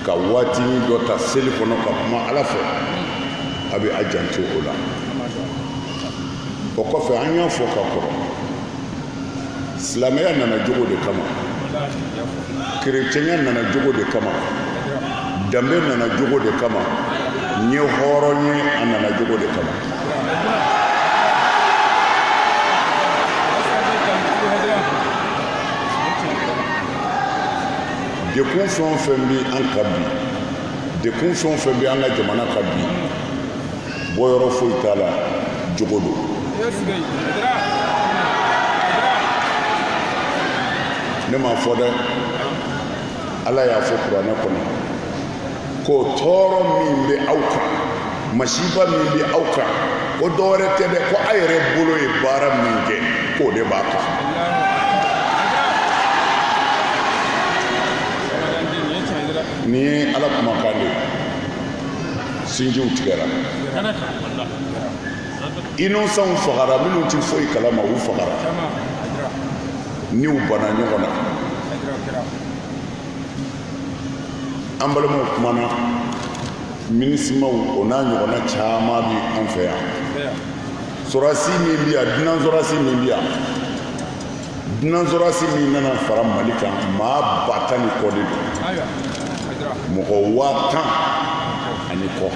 ka waati dɔ ta seli kɔnɔ ka kuma ala fɛ a bɛ a janto o la o kɔfɛ an y'a fɔ ka kɔrɔ silamɛya nana jogo de kama kerecɛnya nana jogo de kama danbe nana jogo de kama ɲɛ hɔrɔn ye a nana jogo de kama dekun fɛn o fɛn bɛ an kan bi dekun fɛn o fɛn bɛ an ka jamana kan bi bɔyɔrɔ foyi t'a la jogo don ne m'a fɔ dɛ ala y'a fɔ kuranɛ kɔnɔ ko tɔɔrɔ min bɛ aw kan masiba min bɛ aw kan ko dɔwɛrɛ tɛ dɛ ko a yɛrɛ bolo ye baara min kɛ k'o de b'a kan nin ye ala kumakan de sinjiw tigɛra innocents fagara minnu ti foyi kalama u fagara ni u bana ɲɔgɔn na an balimaw kumana minisimaw o n'a ɲɔgɔnna caman bi an fɛ yan sɔrɔdasi min bi yan dunan sɔrɔdasi min bi yan dunan sɔrɔdasi min nana fara mali kan maa 10,000 ni kɔ de don mɔgɔ 10,000 ani kɔ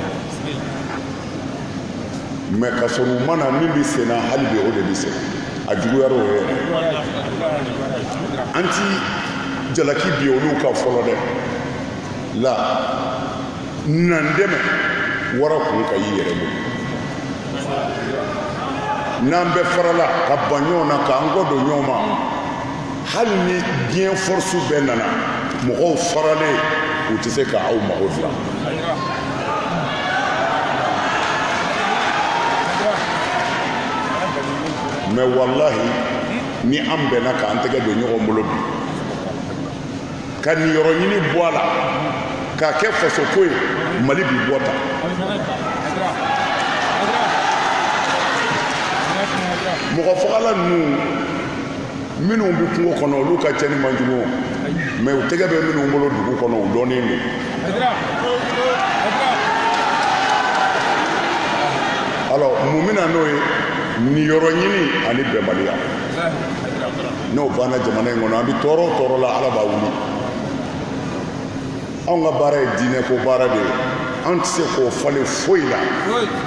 mɛ ka sɔrɔ u mana min bi sen na hali bi o de bi sen a juguyara o yɛrɛ an ti jalaki bi olu ka fɔlɔ dɛ la nan dɛmɛ wara kun ka y'i yɛrɛ bolo n'an bɛɛ farala ka ban ɲɔgɔn na k'an kɔ don ɲɔgɔn ma hali ni diɲɛ force bɛɛ nana mɔgɔw faralen u tɛ se ka aw mago dilan mɛ wallahi ni an bɛnna k'an tɛgɛ don ɲɔgɔn bolo bi ka nin yɔrɔ ɲini bɔ a la k'a kɛ faso ko ye mali bi bɔ ta mɔgɔ fagala ninnu minnu bɛ kungo kɔnɔ olu ka cɛ ni manjugu mɛ u tɛgɛ bɛ minnu bolo dugu kɔnɔ u dɔnnen don alors mun bɛna n'o ye nin yɔrɔ ɲini ani bɛnbaliya n'o banna jamana in kɔnɔ an bɛ tɔɔrɔ o tɔɔrɔ la ala b'a wuli anw ka baara ye diinɛ ko baara de ye an tɛ se k'o falen foyi la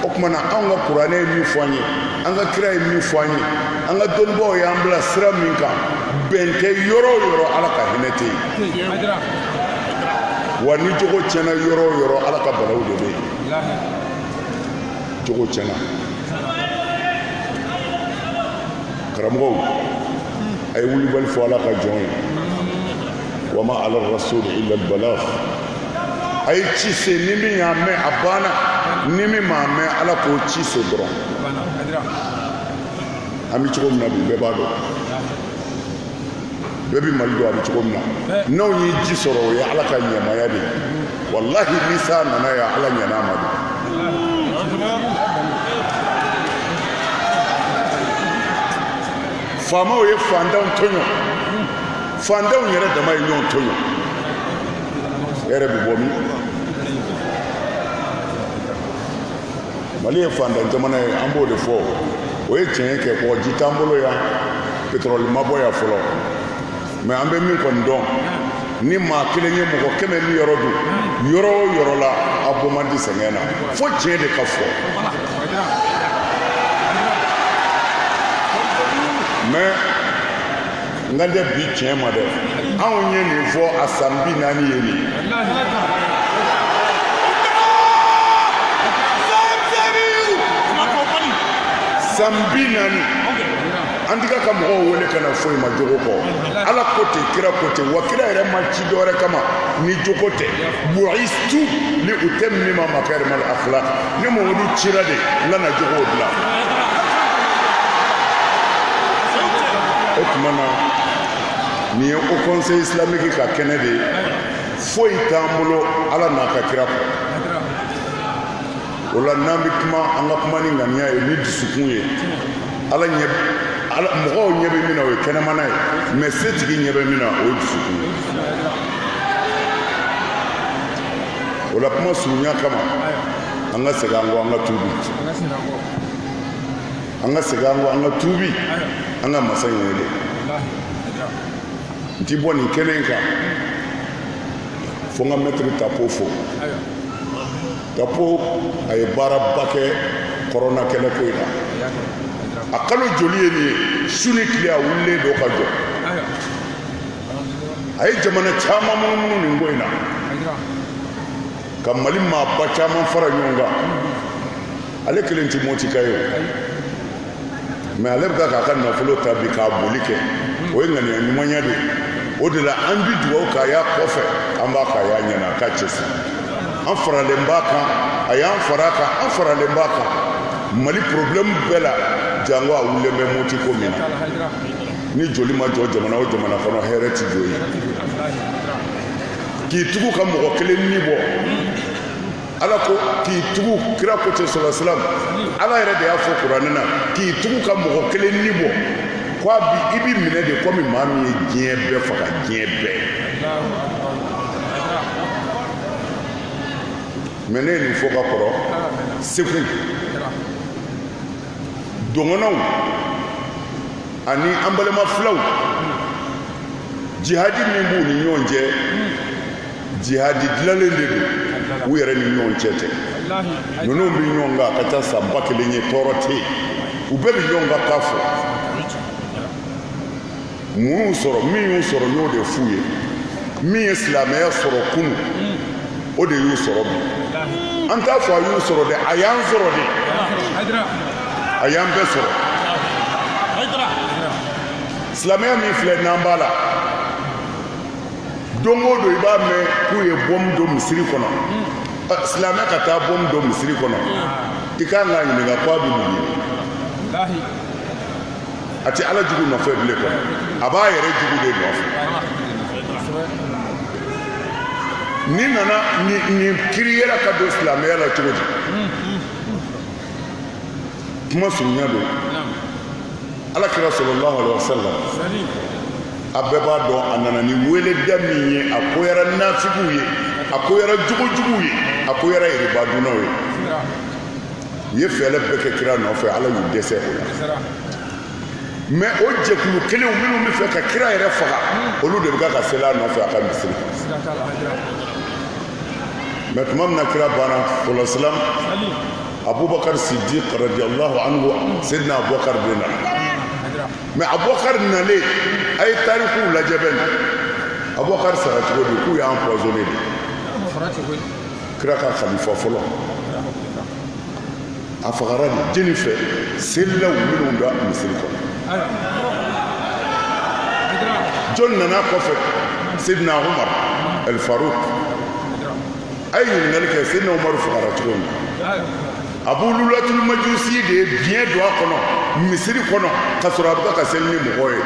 o tuma na anw ka kuranɛ ye min fɔ an ye an ka kira ye min fɔ an ye an ka dɔnnibaaw y'an bila sira min kan bɛn tɛ yɔrɔ o yɔrɔ ala ka hinɛ tɛ yen wa ni jogo tiɲɛna yɔrɔ o yɔrɔ ala ka balaw de bɛ yen jogo tiɲɛna karamɔgɔw a ye wulibali fɔ ala ka jɔn ye wa ma ala rasul illa al balagh a ye ci se ni min y'a mɛn a banna ni min m'a mɛn ala k'o ci se dɔrɔn an bɛ cogo min na bi bɛɛ b'a dɔn bɛɛ bɛ mali dɔn a bɛ cogo min na n'anw ye ji sɔrɔ o ye ala ka ɲɛmaya de ye wallahi ni sa nana yan ala ɲɛna a ma don faamaw ye fantanw tɔɲɔ fantanw yɛrɛ dama ye ɲɔgɔn tɔɲɔ hɛrɛ bɛ bɔ min mali ye fantan jamana ye an b'o de fɔ o ye tiɲɛ kɛ kɔgɔji t'an bolo yan pétrole ma bɔ yan fɔlɔ mɛ an bɛ min kɔni dɔn ni maa kelen ye mɔgɔ 100 min yɔrɔ don yɔrɔ o yɔrɔ la a bɔ man di sɛgɛn na fo tiɲɛ de ka fɔ mɛ n ka tɛ bi tiɲɛ ma dɛ anw ye nin fɔ a san 40 ye nin san 40 an tɛ ka mɔgɔw wele ka na foyi ma jogo kɔ ala ko ten kira ko ten wa kira yɛrɛ ma ci dɔwɛrɛ kama ni jogo tɛ bu'istu li utammima makarim al akhlaq ni Mamadu cira de n ka na jogo dilan o tuma na nin ye Haut Conseil islamique ka kɛnɛ de ye foyi t'an bolo ala n'a ka kira kɔ o la n'an bɛ kuma an ka kuma ni ŋaniya ye ni dusukun ye mɔgɔw ɲɛ bɛ min na o ye kɛnɛmana ye mɛ setigi ɲɛ bɛ min na o ye dusukun ye o la kuma surunya kama an ka segin an kɔ an ka tuubi an ka segin an kɔ an ka tuubi an ka masa in wele n ti bɔ nin kɛnɛ in kan fo n ka mɛtiri Tapo fo Tapo a ye baaraba kɛ kɔrɔna kɛlɛ ko in na a kalo joli ye nin ye su ni tile a wulilen don ka jɔ a ye jamana caman munumunu nin ko in na ka mali maaba caman fara ɲɔgɔn kan ale kelen tɛ mɔtika ye mɛ ale bɛ k'a ka nafolo ta bi k'a boli kɛ o ye ŋaniya ɲumanya de o de la an bi dugawu k'a y'a kɔfɛ an b'a k'a y'a ɲɛna a ka cɛsiri an faralen b'a kan a y'an fara a kan an faralen b'a kan mali problème bɛɛ la jango a wulilen bɛ moti ko min na ni joli ma jɔ jamana o jamana kɔnɔ hɛrɛ ti jɔ ye k'i tugu ka mɔgɔ kelen ni bɔ ala ko k'i tugu kira ko te sallallahu alaihi wasallam ala yɛrɛ de y'a fɔ kuranɛ na k'i tugu ka mɔgɔ kelen ni bɔ ko bi i bi minɛ de komi maa min ye diɲɛ bɛɛ faga diɲɛ bɛɛ mais ne ye nin fɔ ka kɔrɔ segu dɔngɔnɔw ani an balima filaw jihadi min b'u ni ɲɔgɔn cɛ jihadi dilanlen de don u yɛrɛ ni ɲɔgɔn cɛ tɛ ninnu bɛ ɲɔgɔn kan a ka ca san 1000 ye tɔɔrɔ tɛ yen u bɛɛ bɛ ɲɔgɔn kan kan fɔ mun y'u sɔrɔ min y'u sɔrɔ n y'o de f'u ye min ye silamɛya sɔrɔ kunu o de y'u sɔrɔ bi an t'a fɔ a y'u sɔrɔ dɛ a y'an sɔrɔ de a y'an bɛɛ sɔrɔ silamɛya min filɛ n'an b'a la don o don i b'a mɛn k'u ye bɔmu don misiri kɔnɔ silamɛ ka taa bɔmu don misiri kɔnɔ i kan k'a ɲininka k'a bɛ mun ye a tɛ ala jugu nɔfɛ bilen kɔnɔ a b'a yɛrɛ jugu de nɔfɛ ni nana nin kiriyera ka don silamɛya la cogo di kuma surunya don ala kira sallallahu alaihi wasallam a bɛɛ b'a dɔn a nana ni weleda min ye a koyara nafigiw ye a koyara jogojuguw ye a koyara yiribadunaw ye u ye fɛɛrɛ bɛɛ kɛ kira nɔfɛ ala y'u dɛsɛ o la mais o jɛkulu kelenw minnu bɛ fɛ ka kira yɛrɛ faga olu de bɛ ka seli a nɔfɛ a ka misiri mais tuma min na kira banna sallallahu alaihi wasallam abubakar siddiq radiyallahu anhu sayyidina abubakar bɛ na mais abubakar nalen a ye tarikuw lajɛ bɛ na abubakar sara cogo di k'u y'an empoisonné de kira ka khalifa fɔlɔ a fagara de jeni fɛ selilaw minnu bɛ misiri kɔnɔ jɔn nana kɔfɛ sayyidina umar el farouk a ye ɲininkali kɛ sayyidina umar fagara cogo min abu lulatul majusi de ye biɲɛ don a kɔnɔ misiri kɔnɔ ka sɔrɔ a bɛ ka seli ni mɔgɔ ye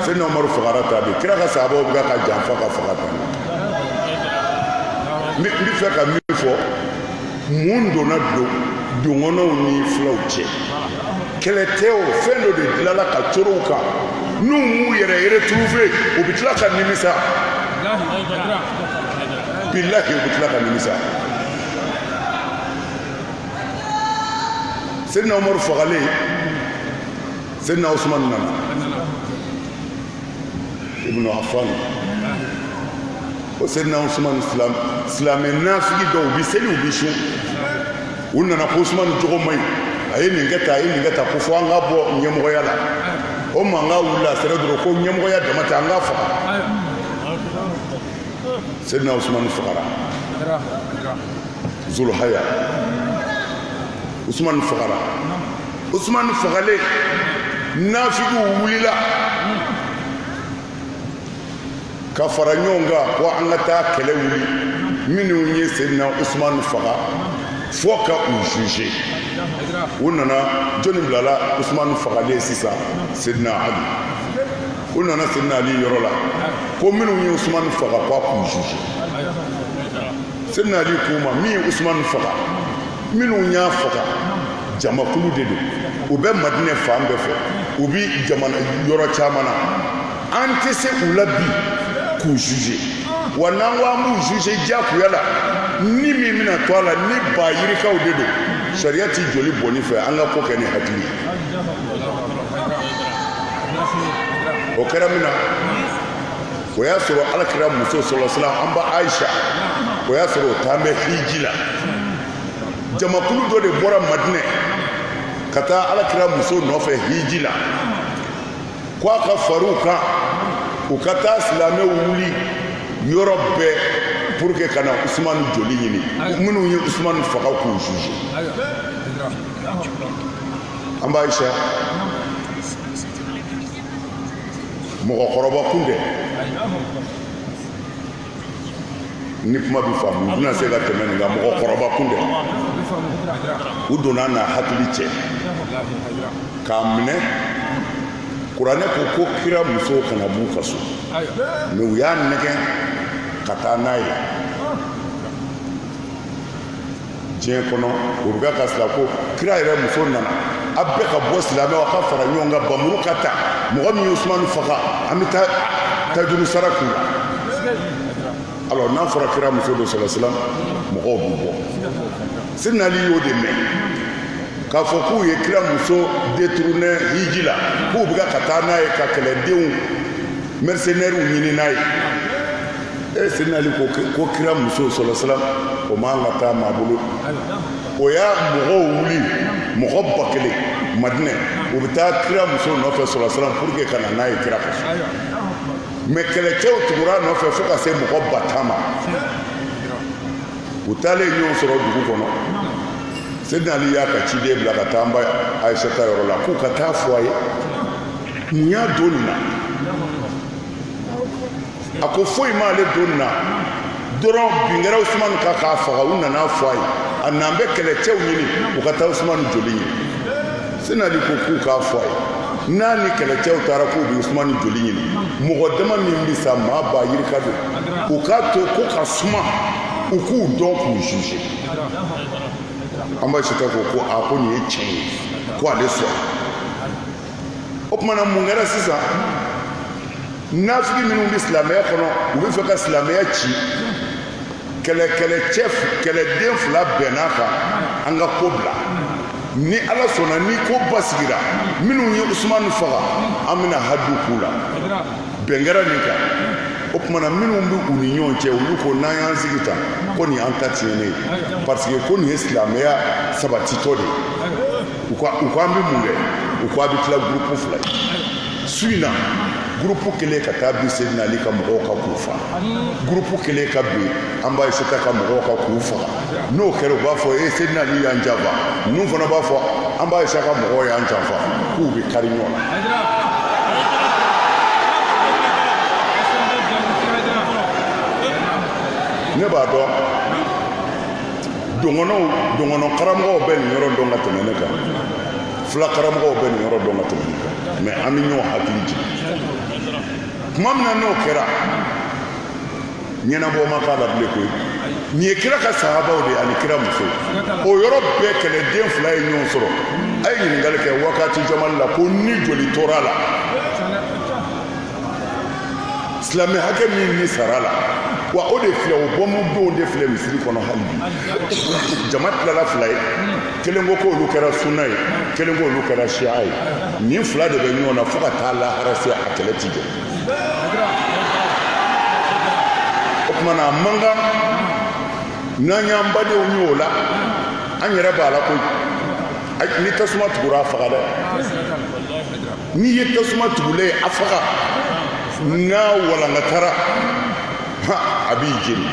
sayyidina umar fagara ta de kira ka sahabaw bɛ ka janfa ka faga ta n bɛ fɛ ka min fɔ mun donna dongɔnɔw ni filaw cɛ kɛlɛ tɛ o fɛn dɔ de dilanna ka corow kan n'u m'u yɛrɛ retrouver u bɛ tila ka nimisa bilahi u bɛ tila ka nimisa Sayyidina Umar fagalen Sayyidina Usman nana Ibn Affan o Sayyidina Usman silamɛ nafigi dɔw bi seli u bi sun u nana ko Usman jogo man ɲi a ye nin kɛ tan a ye nin kɛ tan ko fɔ an ka bɔ ɲɛmɔgɔya la o mankan wulila a sera dɔrɔn ko ɲɛmɔgɔya dama tɛ an ka faga Sayyidina Usman fagara Zulhaya Usman fagara Usman fagale nafigiw wulila ka fara ɲɔgɔn kan ko an ka taa kɛlɛ wuli minnu ye Sayyidina Usman faga fo ka u juger u nana jɔnni bilala Usman fagalen sisan Sayyidina Ali u nana Sayyidina Ali yɔrɔ la ko minnu ye Usman faga ko a k'u juger Sayyidina Ali k'u ma min ye Usman faga minnu y'a faga jamakulu de don u bɛ Madinɛ fan bɛɛ fɛ u bi jamana yɔrɔ caman na an tɛ se u la bi k'u juger wa n'an ko an b'u juger diyagoya la ni min bɛna to a la ni ba yirikaw de don sariya ti joli bɔnni fɛ an ka ko kɛ ni hakili ye o kɛra min na o y'a sɔrɔ alakira muso sallallahu alaihi wasallam an ba Aisha o y'a sɔrɔ o taa bɛ hiji la jamakulu dɔ de bɔra Madinɛ ka taa alakira muso nɔfɛ hiji la ko a ka far'u kan u ka taa silamɛw wuli yɔrɔ bɛɛ pour que ka na Usman joli ɲini minnu ye Usman faga k'u juger an b'a Aisha mɔgɔkɔrɔba kun tɛ ni kuma bɛ faamu u bɛna se ka tɛmɛ nin kan mɔgɔkɔrɔba kun tɛ u donna n'a hakili cɛ k'a minɛ kuranɛ ko kira musow kana b'u ka so mais u y'a nɛgɛn ka taa n'a ye diɲɛ kɔnɔ o bɛ ka sila ko kira yɛrɛ muso nana a bɛɛ ka bɔ silamɛw a ka fara ɲɔgɔn kan bamuru ka ta mɔgɔ min ye Usumani faga an bɛ taa tajuru sara k'u la alors n'a fɔra kira muso dɔ sallallahu alaihi wasallam mɔgɔw b'u bɔ Sidina Ali y'o de mɛn k'a fɔ k'u ye kira muso détourné hiji la k'u bɛ ka taa n'a ye ka kɛlɛdenw mercenaires ɲini n'a ye Sidina Ali ko kira muso sallallahu alaihi wasallam o man ka taa maa bolo o y'a mɔgɔw wuli mɔgɔ 1000 Madinɛ u bɛ taa kira muso nɔfɛ sallallahu alaihi wasallam pour que ka na n'a ye kira ka so mais kɛlɛcɛw tugura nɔfɛ fo ka se mɔgɔ 1000 ma u taalen ɲɔgɔn sɔrɔ dugu kɔnɔ Sidina Ali y'a ka ciden bila ka taa an ba Ayisa ta yɔrɔ la k'u ka taa fɔ a ye mun y'a don nin na a ko foyi m'ale don nin na dɔrɔn bin kɛra Usumani kan k'a faga u nana fɔ a ye a n'an bɛ kɛlɛcɛw ɲini u ka taa Usumani joli ɲini Sidina Ali ko k'u k'a fɔ a ye n'a ni kɛlɛcɛw taara k'u bɛ Usumani joli ɲini mɔgɔ dama min bɛ sa maa ba yirika don u k'a to ko ka suma u k'u dɔn k'u juge an b'a sita ko a ko nin ye tiɲɛ ye ko ale sɔn o tuma na mun kɛra sisan nafigi minnu bɛ silamɛya kɔnɔ u bɛ fɛ ka silamɛya ci kɛlɛden 2 bɛnn'a kan an ka ko bila ni ala sɔnna ni ko basigira minnu ye Usumani faga an bɛna hadu k'u la bɛn kɛra nin kan o tuma na minnu bɛ u ni ɲɔgɔn cɛ olu ko n'an y'an sigi tan ko nin an ta tiɲɛnen ye parce que ko nin ye silamɛya sabatitɔ de ye u ko an bɛ mun kɛ u ko a bɛ tila groupe 2 ye su in na groupe kelen ka taa bin Sidina Ali ka mɔgɔw ka k'u faga groupe kelen ka bin an b'a Ayisata ka mɔgɔw ka k'u faga n'o kɛra u b'a fɔ Sidina Ali y'an janfa ninnu fana b'a fɔ an b'a Ayisa ka mɔgɔw y'an janfa k'u bɛ kari ɲɔgɔn na ne b'a dɔn dɔngɔnɔ karamɔgɔw bɛ nin yɔrɔ dɔn ka tɛmɛ ne kan fila karamɔgɔw bɛ nin yɔrɔ dɔn ka tɛmɛ ne kan mais an bɛ ɲɔgɔn hakili jigin tuma min na n'o kɛra ɲɛnabɔ ma k'a la bilen koyi nin ye kira ka sahabaw de ani kira muso o yɔrɔ bɛɛ kɛlɛden 2 ye ɲɔgɔn sɔrɔ a ye ɲininkali kɛ wagati jamani la ko ni joli tora la silamɛ hakɛ min ni sara la wa o de filɛ o bɔnmudenw de filɛ misiri kɔnɔ hali bi jama tilala 2 ye kelen ko k'olu kɛra sunna ye kelen ko olu kɛra siya ye nin 2 de bɛ ɲɔgɔn na fo ka taa lahara se a kɛlɛ ti jɔ o tuma na a man kan n'an y'an badenw ye o la an yɛrɛ b'a la koyi ni tasuma tugura a faga dɛ n'i ye tasuma tugulen a faga n'a walankatara a b'i jeni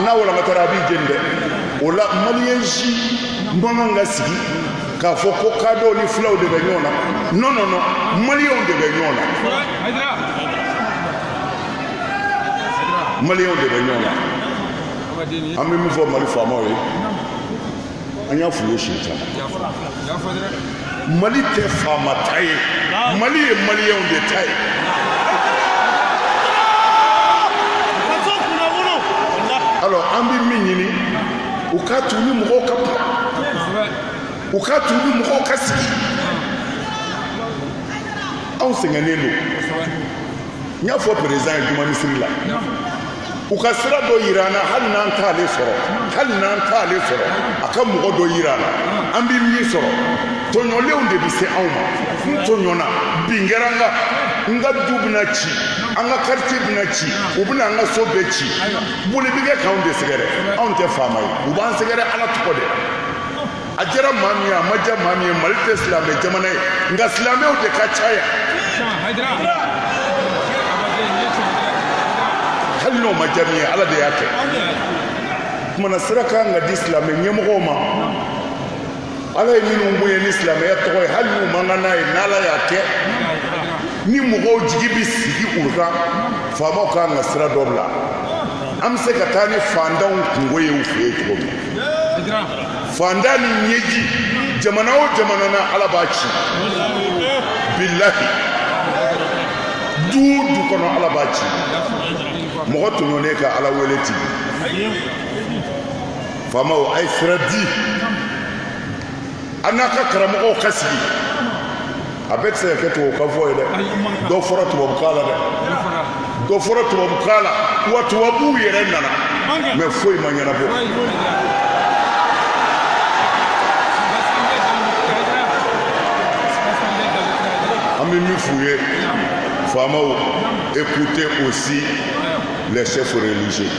n'a walankatara a b'i jeni dɛ o la maliyɛn si man kan ka sigi k'a fɔ ko kadɔw ni filaw de bɛ ɲɔgɔn na non maliyɛnw de bɛ ɲɔgɔn na maliyɛnw de bɛ ɲɔgɔn na an bɛ min fɔ Mali faamaw ye an y'a f'u ye siɲɛ caman Mali tɛ faama ta ye Mali ye maliyɛnw de ta ye alors an bɛ min ɲini u k'a to ni mɔgɔw ka bila u k'a to ni mɔgɔw ka sigi anw sɛgɛnnen don n y'a fɔ président ye juma misiri la u ka sira dɔ yira an na hali n'an t'ale sɔrɔ a ka mɔgɔ dɔ yira an na an bɛ min sɔrɔ tɔɲɔlenw de bɛ se anw ma n tɔɲɔna bin kɛra n ka du bɛna ci an ka quartier bɛna ci u bɛna an ka so bɛɛ ci boli bɛ kɛ k'anw de sɛgɛrɛ anw tɛ faama ye u b'an sɛgɛrɛ ala tɔgɔ de a jɛra maa min ye a ma diya maa min ye Mali tɛ silamɛ jamana ye nka silamɛw de ka caya hali n'o ma diya min ye ala de y'a kɛ kumana sira kan ka di silamɛ ɲɛmɔgɔw ma ala ye minnu bonya ni silamɛya tɔgɔ ye hali n'u man kan n'a ye n'ala y'a kɛ ni mɔgɔw jigi bɛ sigi u kan faamaw kan ka sira dɔ bila an bɛ se ka taa ni fantanw kungo ye u fɛ yen cogo min fantan ni ɲɛji jamana o jamana na ala b'a ci bilahi du kɔnɔ ala b'a ci mɔgɔ tɔɲɔnen ka ala wele ti faamaw a ye sira di an n'a ka karamɔgɔw ka sigi a bɛɛ tɛ se ka kɛ tubabukan fɔ ye dɛ dɔ fɔra tubabukan la dɛ dɔ fɔra tubabukan la wa tubabuw yɛrɛ nana mɛ foyi ma ɲɛnabɔ an bɛ min f'u ye faamaw écoutez aussi les chefs religieux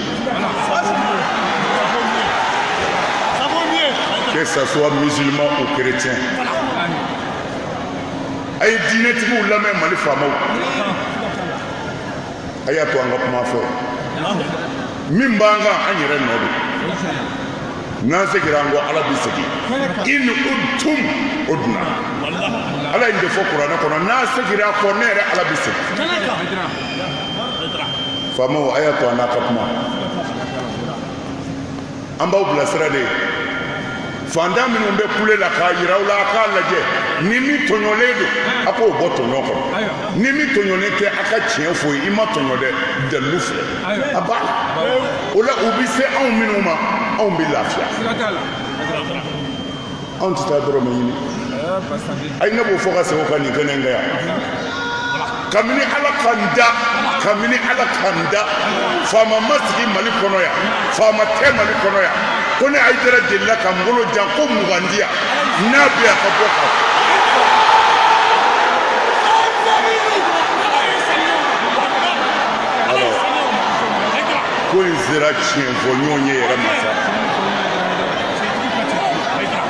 que ce soit musulman ou chrétien a ye diinɛtigiw lamɛn mali faamaw a y'a to an ka kuma fɛ min b'an kan an yɛrɛ nɔ don n'an seginna an kɔ ala bɛ segin in udtum udna ala ye nin de fɔ kuranɛ kɔnɔ n'an seginna a kɔ ne yɛrɛ ala bɛ segin faamaw a y'a to an n'a ka kuma an b'aw bilasira de fantan minnu bɛ kule la k'a yira aw la a k'a lajɛ ni min tɔɲɔlen don a k'o bɔ tɔɲɔ kɔnɔ ni min tɔɲɔlen tɛ a ka tiɲɛ fɔ i ma tɔɲɔ dɛ dalilu filɛ a b'a la o la u bɛ se anw minnu ma anw bɛ lafiya anw tɛ taa dɔrɔmɛ ɲini ayi ne b'o fɔ ka segin o kan nin kɛnɛ in kan yan kabini ala kan da kabini ala kan da faama ma sigi mali kɔnɔ yan faama tɛ mali kɔnɔ yan ko ne ayidara delila ka n bolo jan ko mugan di yan n'a bɛ yan ka bɔ ka ko in sera tiɲɛfɔɲɔgɔn ye yɛrɛ ma sa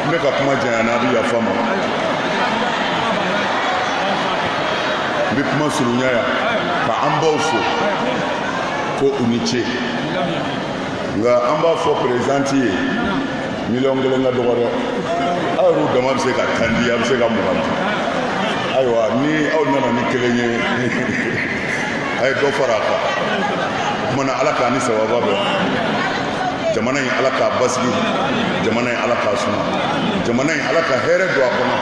n bɛ ka kuma janya na a bɛ yafa ma n bɛ kuma surunya yan ka an baw fo ko u ni ce nka an b'a fɔ perezanti ye miliyɔn kelen ka dɔgɔ dɛ aw yɛrɛw dama bɛ se ka tan di a bɛ se ka mugan di ayiwa ni aw nana ni kelen ye a ye dɔ fara a kan o kumana ala k'a ni sababa bɛn jamana in ala k'a basigi jamana in ala k'a suma jamana in ala ka hɛrɛ don a kɔnɔ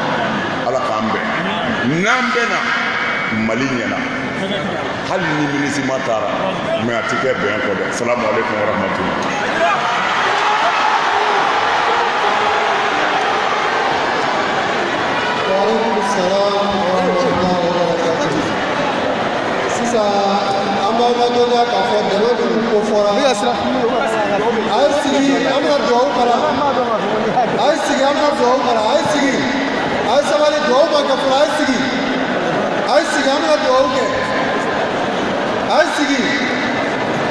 ala k'an bɛn n'an bɛnna mali ɲɛna hali ni minisima taara mɛ a tɛ kɛ bɛn kɔ dɛ salamu aleykum wa rahmatulah. Waalaikum salam wa rahmatulah wa barakatuh. Sisan an b'aw ladɔnniya k'a fɔ dɛmɛ min ko fɔra a ye sigi an bɛna dugawu kala a ye sigi an bɛna dugawu kala a ye sigi a ye sabali dugawu ma kɛ fɔlɔ a ye sigi a ye sigi an bɛna dugawu kɛ a ye sigi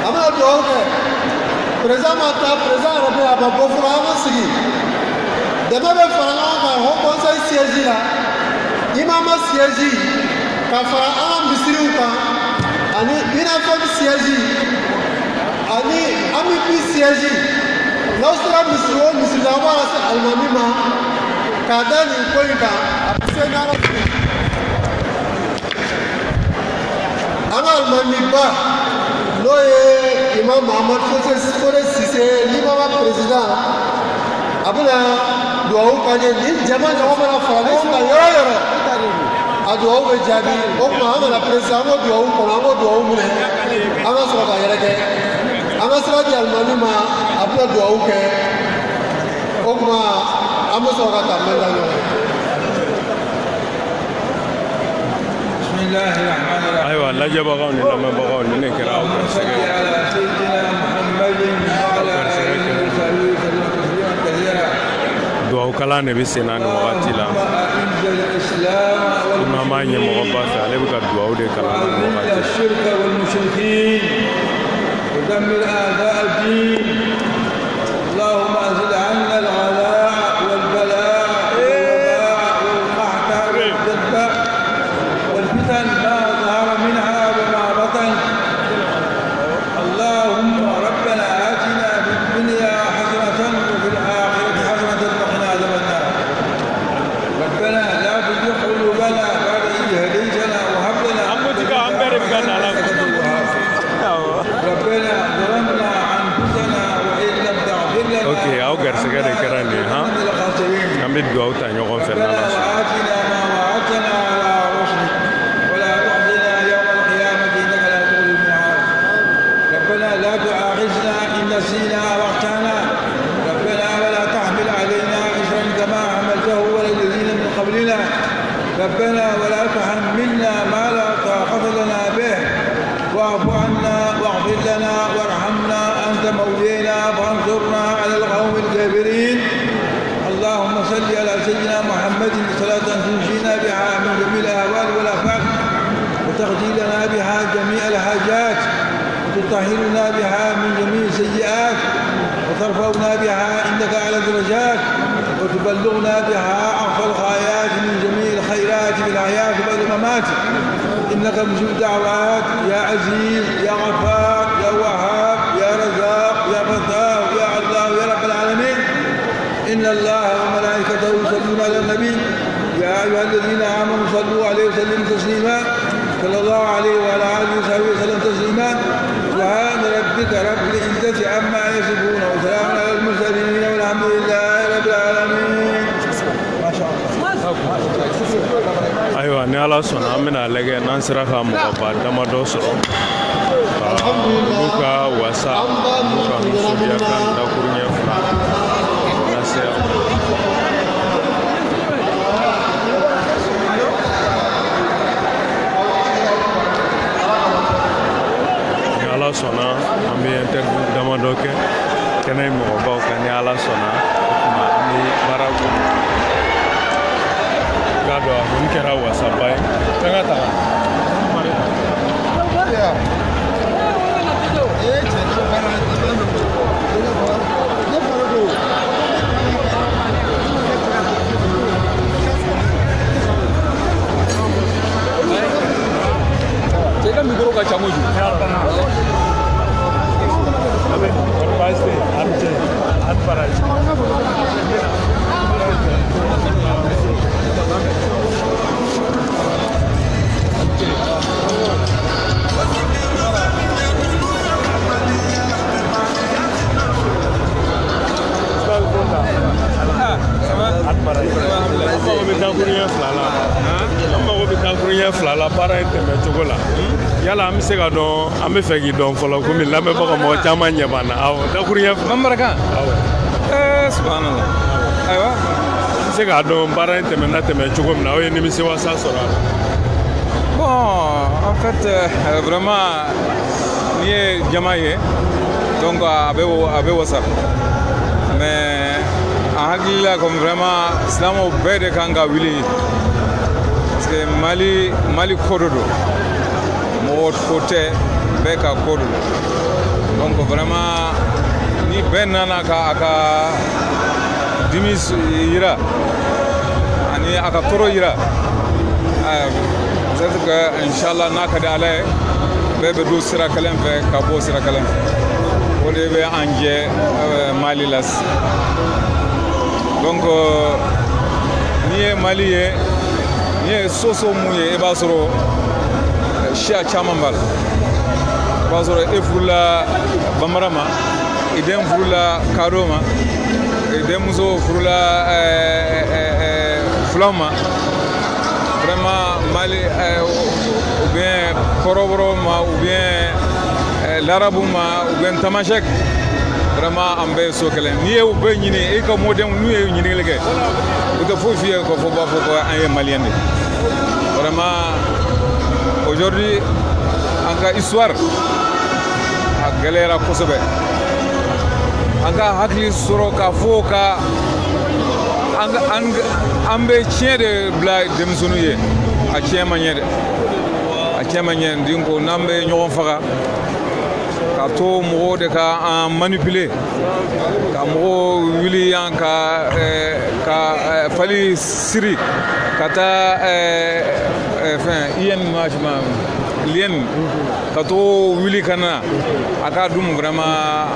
an bɛna dugawu kɛ perezan ma taa perezan yɛrɛ bɛ yen a ma bɔ fɔlɔ an ka sigi dɛmɛ bɛ fara ɲɔgɔn kan haut conseil siège la imama siège ka fara an ka misiriw kan ani INAFEM siège ani AMIP siège n'aw sera misiri o misiri la aw b'a lase alimami ma k'a da nin ko in kan a bɛ se n'ala fɛ an ka alimamiba n'o ye imam Mahamadu Fode Sise l'imama président a bɛna dugawu k'an ye ni jama mana fara ɲɔgɔn kan yɔrɔ o yɔrɔ a dugawu bɛ jaabi o tuma an kana perese an ko dugawu kɔnɔ an ko dugawu minɛ an ka sɔrɔ ka yɛrɛkɛ an ka sira di alimami ma a bɛna dugawu kɛ o tuma an bɛ sɔrɔ ka taa mɛn la ɲɔgɔn ye. ayiwa lajɛbagaw ni lamɛnbagaw ni ne kɛra aw garisɛgɛ dugawu kalan de bɛ sen na nin wagati la imama ɲɛmɔgɔba fɛ ale bɛ ka dugawu de kalan nin wagati اللهم أزل عنا الغلاء والبلاء والوباء والقحط والجدب والفتن ما ظهر منها وما بطن اللهم ربنا آتنا في الدنيا حسنة وفي الآخرة حسنة وقنا عذاب النار ربنا لا تزغ قلوبنا بعد إذ هديتنا وهب لنا من لدنك رحمة إنك أنت الوهاب ربنا ظلمنا أنفسنا ربنا لا تؤاخذنا إن نسينا أو أخطأنا ربنا ولا تحمل علينا إصرا كما حملته على الذين من قبلنا ربنا ولا تحملنا ما لا طاقة لنا به واعف عنا واغفر لنا وارحمنا أنت مولينا فانصرنا على القوم الكافرين اللهم صل على سيدنا محمد صلاة تنجينا بها من جميع الأهوال والآفات وتقضي لنا بها جميع الحاجات وتطهرنا بها من جميع السيئات وترفعنا بها عندك على الدرجات وتبلغنا بها أقصى الغايات من جميع الخيرات في الحياة بعد الممات إنك مجيب الدعوات يا عزيز يا غفار يا وهاب يا رزاق يا فتاح يا الله يا رب العالمين إن الله وملائكته يصلون على النبي يا أيها الذين آمنوا صلوا عليه وسلموا تسليما صلى الله عليه وعلى آله وصحبه وسلم تسليما سبحان ربك رب العزة عما يصفون وسلام على المرسلين والحمد لله رب العالمين ما شاء الله. ayiwa ni ala sɔnna an bɛna lajɛ n'an sera ka mɔgɔba damadɔ sɔrɔ n'u ka wasa n'u ka nisɔndiya kan dakuruɲɛ fila lase yan. ni ala sɔnna an bɛ interview damadɔ kɛ kɛnɛ mɔgɔbaw kan ni ala sɔnna o tuma an bɛ baara kɔnɔ. Gado mun kɛra wasaba ye an ka taga cɛ ka mikoro ka ca kojugu filala baara in tɛmɛ cogo la yala an bɛ se ka dɔn an bɛ fɛ k'i dɔn fɔlɔ komi lamɛnbaga mɔgɔ caman ɲɛ b'an na awɔ dakuruɲɛ fila Mamarakan awɔ subhanallah ayiwa an bɛ se k'a dɔn baara in tɛmɛna cogo min na aw ye nimisiwasa sɔrɔ a la. Bon, en fait, vraiment, ni ye jama ye donc a bɛ wasa mais a hakili la comme vraiment silamɛw bɛɛ de kan ka wuli parce que Mali ko de don mɔgɔ ko tɛ bɛɛ ka ko de don donc vraiment ni bɛɛ nana ka a ka dimi yira ani a ka tɔɔrɔ yira peut-être que inchallah n'a ka di Ala ye bɛɛ bɛ don sira kelen fɛ ka bɔ sira kelen fɛ o de bɛ an jɛ Mali la donc n'i ye Mali ye n'i ye soso mun ye i b'a sɔrɔ siya caman b'a la i b'a sɔrɔ e furula bambara ma i den furula kadɔ ma i denmuso furula filaw ma vraiment Mali ou bien kɔrɔbɔrɔ ma ou bien larabu ma ou bien tamasek vraiment an bɛɛ ye so kelen n'i ye u bɛɛ ɲini i ka mɔdenw n'u ye ɲininkali kɛ u tɛ foyi f'i ye ko fɔ b'a fɔ ko an ye maliyɛn de vraiment aujourd'hui an ka histoire a gɛlɛyara kosɛbɛ an ka hakili sɔrɔ k'a fɔ ka an bɛ tiɲɛ de bila denmisɛnninw ye a tiɲɛ ma ɲɛ dɛ a tiɲɛ ma ɲɛ den ko n'an bɛ ɲɔgɔn faga ka to mɔgɔw de ka an manipuler ka mɔgɔw wuli yan ka fali siri ka taa fɛn lien ka to wuli ka na a ka dun vraiment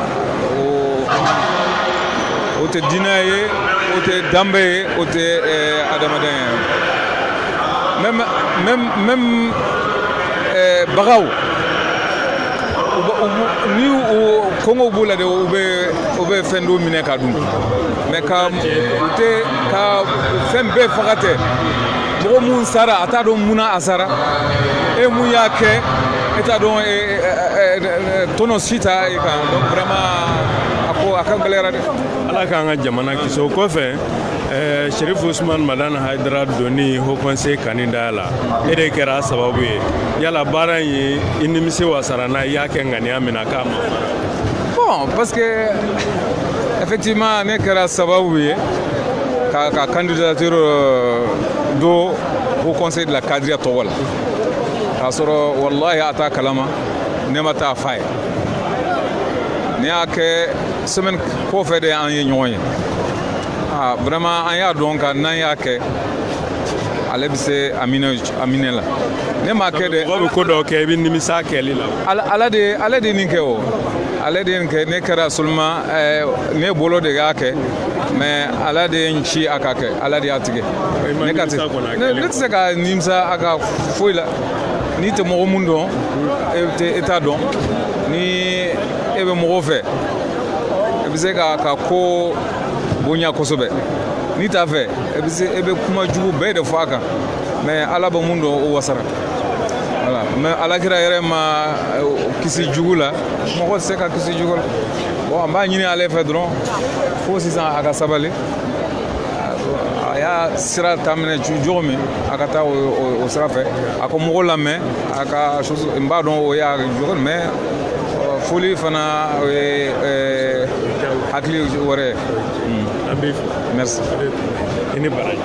o tɛ diinɛ ye o tɛ danbe ye o tɛ adamadenya ye même bagaw ni kɔngɔw b'u la de u bɛ fɛn dɔ minɛ ka dun mais ka fɛn bɛɛ faga tɛ. 'Mɔgɔ mun sara a t'a dɔn mun na a sara e mun y'a kɛ a bɛ dɔn a la. Donc vraiment ni ye Mali ye ni ye Mali ye donc vraiment eta don tono sita e kan donc vraiment ako aka galera de ala kan ka jamana kiso kɔfɛ Sherif Usman Madan Haidara doni Haut Conseil candidat la e de kɛra sababu ye yala baara in ye inimisi wasara n'a y'a kɛ ŋaniya min na k'a ma bon parce que effectivement ne kɛra sababu ye ka candidature do Haut Conseil de la cadre tɔgɔ la k'a sɔrɔ wallahi a t'a kalama ne ma taa f'a ye ne y'a kɛ semaine kɔfɛ de an ye ɲɔgɔn ye vraiment an y'a dɔn ka n'an y'a kɛ ale bɛ se Amine la ne m'a kɛ dɛ mɔgɔ bɛ ko dɔw kɛ i bɛ nimisa kɛli la ale de nin kɛ o ale de nin kɛ ne kɛra seulement ne bolo de y'a kɛ mais ala de n ci a ka kɛ ala de y'a tigɛ ne ka ne tɛ se ka nimisa a ka foyi la n'i tɛ mɔgɔ mun dɔn e t'a dɔn ni e bɛ mɔgɔ fɛ e bɛ se ka ko bonya kosɛbɛ n'i t'a fɛ e bɛ kuma jugu bɛɛ de fɔ a kan mais ala bɛ mun dɔn o wasara voilà mais alakira yɛrɛ ma kisi jugu la mɔgɔ tɛ se ka kisi jugu la bon an b'a ɲini ale fɛ dɔrɔn fo sisan a ka sabali a y'a sira taminɛ cogo min a ka taa o sira fɛ a ko mɔgɔ lamɛn a ka n b'a dɔn o y'a jogo mais foli fana o ye hakili wɛrɛ ye merci i ni baraji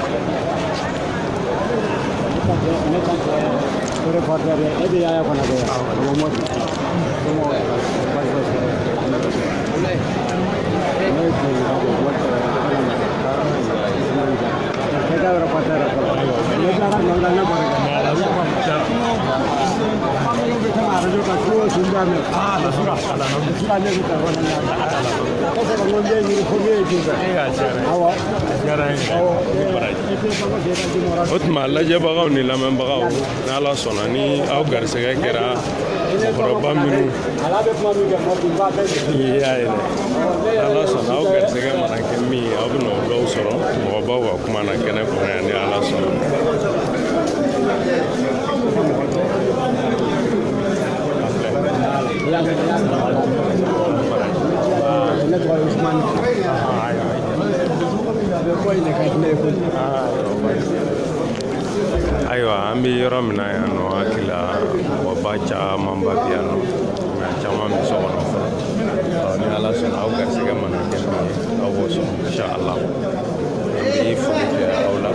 o tuma lajɛbagaw ni lamɛnbagaw ni ala sɔnna ni aw garisɛgɛ kɛra mɔgɔkɔrɔba minnu y'a ye dɛ ala sɔnna aw garisɛgɛ mana kɛ min ye aw bɛ n'o dɔw sɔrɔ mɔgɔbaw ka kuma na kɛnɛ kɔnɔ yan ni ala sɔnna ayiwa an bɛ yɔrɔ min na yan nɔ hakili la mɔgɔba camanba bɛ yan nɔ nka caman bɛ so kɔnɔ fɔlɔ ni ala sɔnna aw garisɛgɛ mana kɛ min ye aw b'o sɔrɔ inshallah an bɛ foli kɛ aw la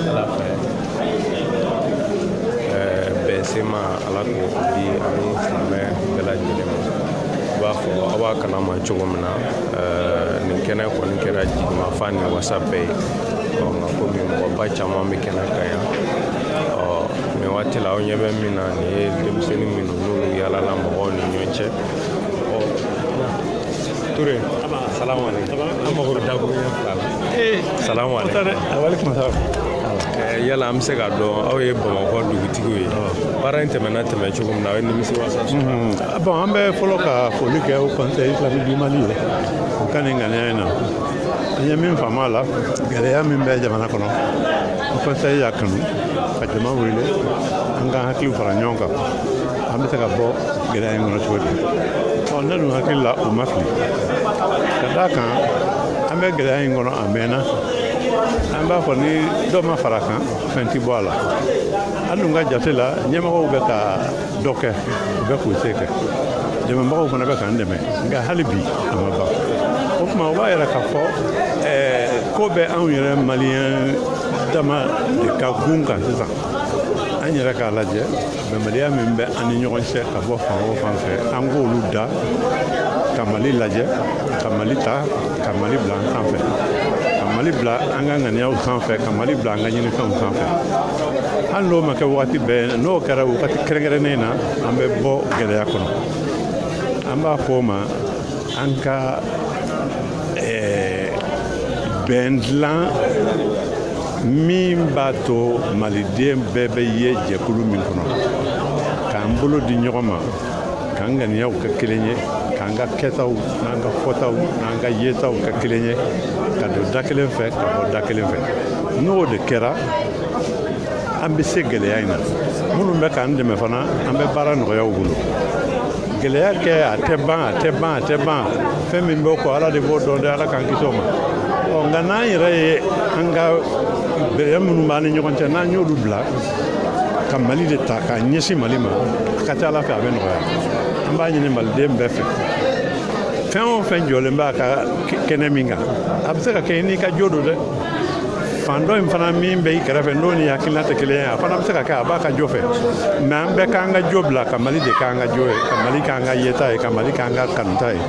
ala fɛ bɛn se ma ala k'o di ani silamɛ bɛɛ lajɛlen ma i b'a fɔ aw b'a kalama cogo min na nin kɛnɛ kɔni kɛra jigimafa ni wasa bɛɛ ye nka komi mɔgɔba caman bɛ kɛnɛ kan yan nin waati la aw ɲɛ bɛ min na nin ye denmisɛnnin minnu n'olu yaalala mɔgɔw ni ɲɔgɔn cɛ Touré salamu aleykum an mago bɛ dakuruɲɛ fila la salamu aleykum yala an bɛ se k'a dɔn aw ye Bamakɔ dugutigiw ye baara in tɛmɛna tɛmɛ cogo min na aw ye nimisi wasa sɔrɔ bon an bɛ fɔlɔ ka foli kɛ au Conseil islamique du Mali ye o ka nin ŋaniya in na an ye min faamu a la gɛlɛya min bɛ jamana kɔnɔ o Conseil y'a kanu ka jama wele an ka hakiliw fara ɲɔgɔn kan an bɛ se ka bɔ gɛlɛya in kɔnɔ cogo di ne dun hakili la o ma fili ka d'a kan an bɛ gɛlɛya in kɔnɔ a mɛnna an b'a fɔ ni dɔ ma fara kan fɛn ti bɔ a la an dun ka jate la ɲɛmɔgɔw bɛ ka dɔ kɛ u bɛ k'u se kɛ dɛmɛbagaw fana bɛ k'an dɛmɛ nka hali bi a ma ban o tuma o b'a yɛrɛ k'a fɔ ko bɛ anw yɛrɛ maliyɛn dama de ka gun kan sisan an yɛrɛ k'a lajɛ bɛnbaliya min bɛ an ni ɲɔgɔn cɛ ka bɔ fan o fan fɛ an k'olu da ka Mali lajɛ ka Mali ta ka Mali bila an sanfɛ ka Mali bila an ka ŋaniyaw sanfɛ ka Mali bila an ka ɲinifɛnw sanfɛ hali n'o ma kɛ wagati bɛɛ n'o kɛra wagati kɛrɛnkɛrɛnnen na an bɛ bɔ gɛlɛya kɔnɔ an b'a fɔ o ma an ka bɛn dilan min b'a to maliden bɛɛ bɛ ye jɛkulu min kɔnɔ k'an bolo di ɲɔgɔn ma k'an ŋaniyaw kɛ kelen ye k'an ka kɛtaw n'an ka fɔtaw n'an ka yetaw kɛ kelen ye ka don da kelen fɛ ka bɔ da kelen fɛ n'o de kɛra an bɛ se gɛlɛya in na minnu bɛ k'an dɛmɛ fana an bɛ baara nɔgɔya u bolo gɛlɛya kɛ a tɛ ban fɛn min b'o kɔ ala de b'o dɔn dɛ ala k'an kisi o ma nka n'an yɛrɛ ye an ka bɛrɛ minnu b'an ni ɲɔgɔn cɛ n'an y'olu bila ka Mali de ta k'a ɲɛsin Mali ma a ka ca ala fɛ a bɛ nɔgɔya an b'a ɲini maliden bɛɛ fɛ fɛn o fɛn jɔlen b'a ka kɛnɛ min kan a bɛ se ka kɛ n'i ka jo don dɛ fan dɔ in fana min bɛ i kɛrɛfɛ n'o ni hakilina tɛ kelen ye a fana bɛ se ka kɛ a b'a ka jo fɛ mɛ an bɛɛ k'an ka jo bila ka Mali de k'an ka jo ye ka Mali k'an ka yeta ye ka Mali k'an ka kanuta ye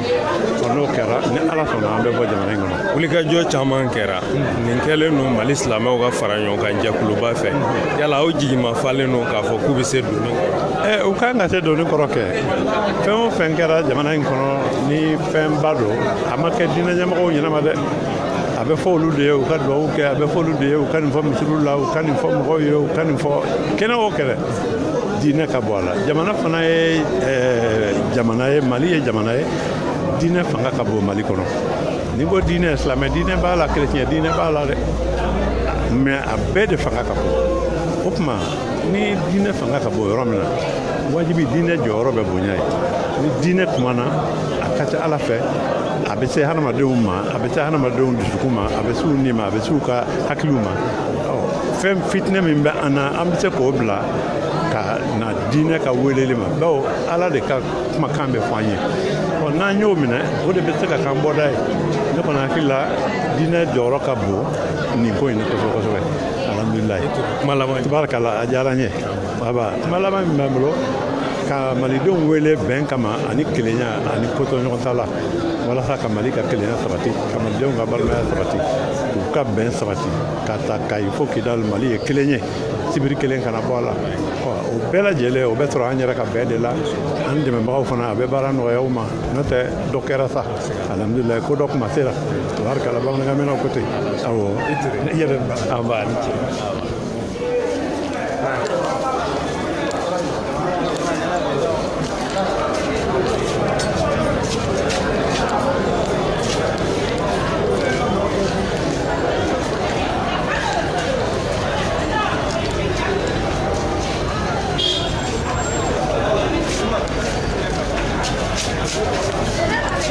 n'o kɛra ni ala sɔnna an bɛ bɔ jamana in kɔnɔ wulikajɔ caman kɛra nin kɛlen don Mali silamɛw ka fara ɲɔgɔn kan jɛkuluba fɛ yala aw jigima falen don k'a fɔ k'u bɛ se donni kɔrɔ u kan ka se donni kɔrɔ kɛ fɛn o fɛn kɛra jamana in kɔnɔ ni fɛnba don a ma kɛ diinɛ ɲɛmɔgɔw ɲɛnama dɛ a bɛ fɔ olu de ye u ka duwawu kɛ a bɛ fɔ olu de ye u ka nin fɔ misiriw la u ka nin fɔ mɔgɔw ye u ka nin fɔ kɛnɛ o kɛnɛ diinɛ ka bɔ a la jamana fana ye jamana ye Mali ye jamana ye diinɛ fanga ka bon Mali kɔnɔ ni ko diinɛ silamɛ diinɛ b'a la chrétien diinɛ b'a la dɛ mais a bɛɛ de fanga ka bon o tuma ni diinɛ fanga ka bon yɔrɔ min na wajibi diinɛ jɔyɔrɔ bɛ bonya ye ni diinɛ kumana a ka ca ala fɛ a bɛ se hadamadenw ma a bɛ se hadamadenw dusukun ma a bɛ se u ni ma a bɛ se u ka hakiliw ma fɛn fitinɛ min bɛ an na an bɛ se k'o bila ka na diinɛ ka weleli ma bawo ala de ka kumakan bɛ fɔ an ye n'an y'o minɛ o de bɛ se ka k'an bɔda ye ne kɔni hakili la diinɛ jɔyɔrɔ ka bon nin ko in na kosɛbɛ kosɛbɛ alhamdulilayi kuma laban tabarakala a diyara n ye baba kuma laban min b'an bolo ka malidenw wele bɛn kama ani kelenya ani koto ɲɔgɔn ta la walasa ka Mali ka kelenya sabati ka malidenw ka balimaya sabati k'u ka bɛn sabati ka ta Kayi fo Kidal Mali ye kelen ye sibiri kelen kana bɔ a la o bɛɛ lajɛlen o bɛ sɔrɔ an yɛrɛ ka bɛn de la an dɛmɛbagaw fana a bɛ baara nɔgɔya u ma n'o tɛ dɔ kɛra sa alhamdulilayi ko dɔ kuma sera tabarakala bamanankan mɛnnaw ko ten awɔ i yɛrɛ an b'a ni ce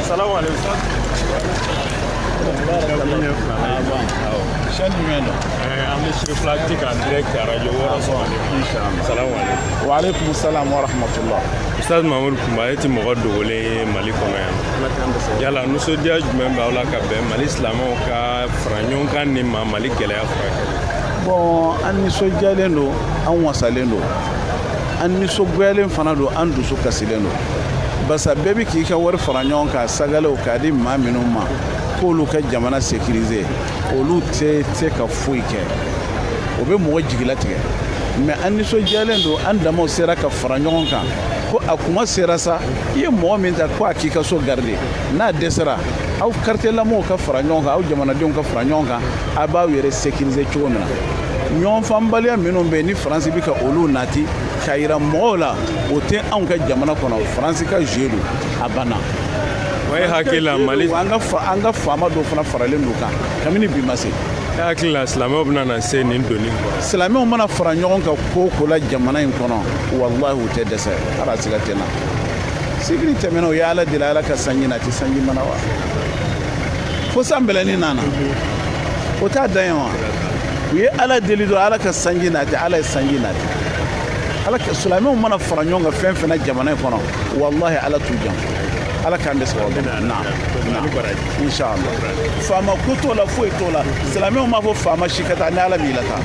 Salamu alaikum. An bɛ sirifilati kan direct radio Wɔrɔsɔ Salamu alaikum. Wa alaikum salam wa rahmatullah. Ustaz Mamadou Koumba e tɛ mɔgɔ dogolen ye Mali kɔnɔ yan. Yala nisɔndiya jumɛn b'aw la ka bɛn Mali silamɛw ka fara ɲɔgɔn kan ni ma Mali gɛlɛya furakɛ? Bon an nisɔndiyalen don an wasalen don an nisɔngoyalen fana don an dusu kasilen don. Basa bɛɛ bɛ k'i ka wari fara ɲɔgɔn kan sagalew k'a di maa minnu ma k'olu ka jamana sécuriser olu tɛ se ka foyi kɛ o bɛ mɔgɔ jigilatigɛ mais an nisɔndiyalen don an damaw sera ka fara ɲɔgɔn kan ko a kuma sera sa i ye mɔgɔ min ta ko a k'i ka so garder n'a dɛsɛra aw quartier lamɔgɔw ka fara ɲɔgɔn kan aw jamanadenw ka fara ɲɔgɔn kan a b'aw yɛrɛ sécuriser cogo min na ɲɔgɔn fanbaliya minnu bɛ yen ni Faransi bɛ ka olu nati ka yira mɔgɔw la o tɛ anw ka jamana kɔnɔ Faransi ka jeu don a banna. O ye hakili la Mali an ka faama dɔw fana faralen don kan kabini bi ma se. E hakili la silamɛw bɛna na se nin donni kɔrɔ. Silamɛw mana fara ɲɔgɔn kan ko o ko la jamana in kɔnɔ walahi u tɛ dɛsɛ ala siga tɛ na. Sigiri tɛmɛna u ye ala deli ala ka sanji na a tɛ sanji mana wa. Fo san bɛlɛnni nana o t'a dan ye wa. U ye ala deli don ala ka sanji na a tɛ ala ye sanji na a tɛ. Ala ka silamɛw mana fara ɲɔgɔn kan fɛn fɛn na jamana in kɔnɔ wallahi ala t'u jan ala k'an bɛ sababu na inshallah faama ko t'o la foyi t'o la silamɛw m'a fɔ faama si ka taa ni ala b'i la taa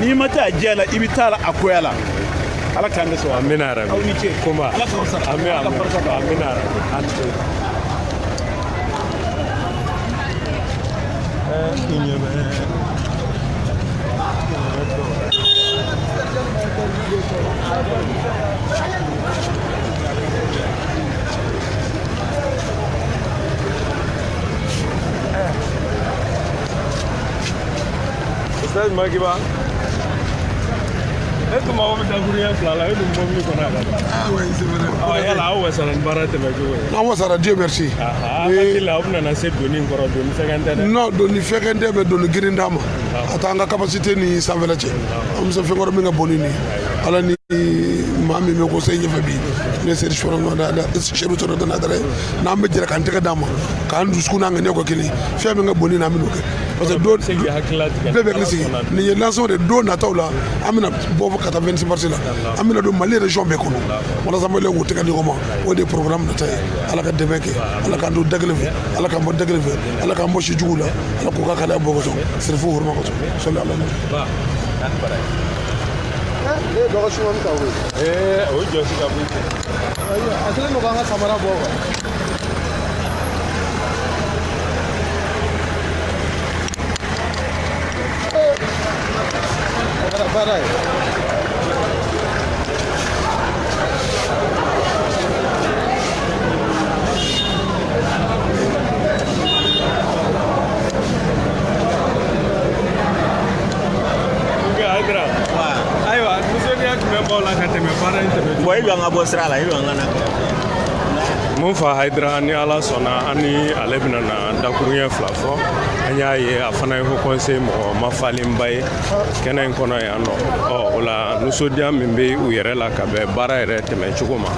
n'i ma taa jɛ la i bɛ taa a koya la ala k'an bɛ sababu amina arabi aw ni ce kuma ala k'aw sara amina amina Ustaz Makiba e tun mago bɛ dakuruɲɛ fila la e dun mobili kɔnɔ a ka taa yala aw wasara ni baara tɛmɛ cogo ye n'an wasara Dieu merci hakili la aw bɛna na se donni kɔrɔ donni fɛnkɛ tɛ dɛ non donni fɛnkɛ tɛ mais donni girin d'a ma ata an ka capacité ni sanfɛla cɛ an bɛ se fɛn wɛrɛ min ka bon ni nin ala ni maa min bɛ conseil ɲɛfɛ bi ne seri sɔrɔ seru sɔrɔ dana dara n'an bɛ jɛra k'an tɛgɛ d'a ma k'an dusukun n'an ŋaniya ka kelen fɛn min ka bon ni n'an bɛn'o kɛ parce que don bɛɛ bɛ hakili sigi nin ye lancement de don nataw la an bɛna bɔ ka taa 26 mars la an bɛna don Mali région bɛɛ kɔnɔ walasa Maliyɛnw k'u tɛgɛ di ɲɔgɔn ma o de ye programme nata ye ala ka dɛmɛ kɛ ala k'an to da kelen fɛ ala k'an bɔ da kelen fɛ ala k'an bɔ si jugu la ala k'u ka kalaya bɔ kosɔn sirifu huruma kosɔn sɔli ala ma ne dɔgɔ suman ka wele o jɔsi ka bon a kelen don k'an ka samara bɔ baara ye mun fa Haidara ni ala sɔnna ani ale bɛna na dakuruɲɛ fila fɔ an y'a ye a fana ye haut conseil mɔgɔ mafalenba ye kɛnɛ in kɔnɔ yan nɔ o la nisɔndiya min bɛ u yɛrɛ la ka bɛn baara yɛrɛ tɛmɛcogo ma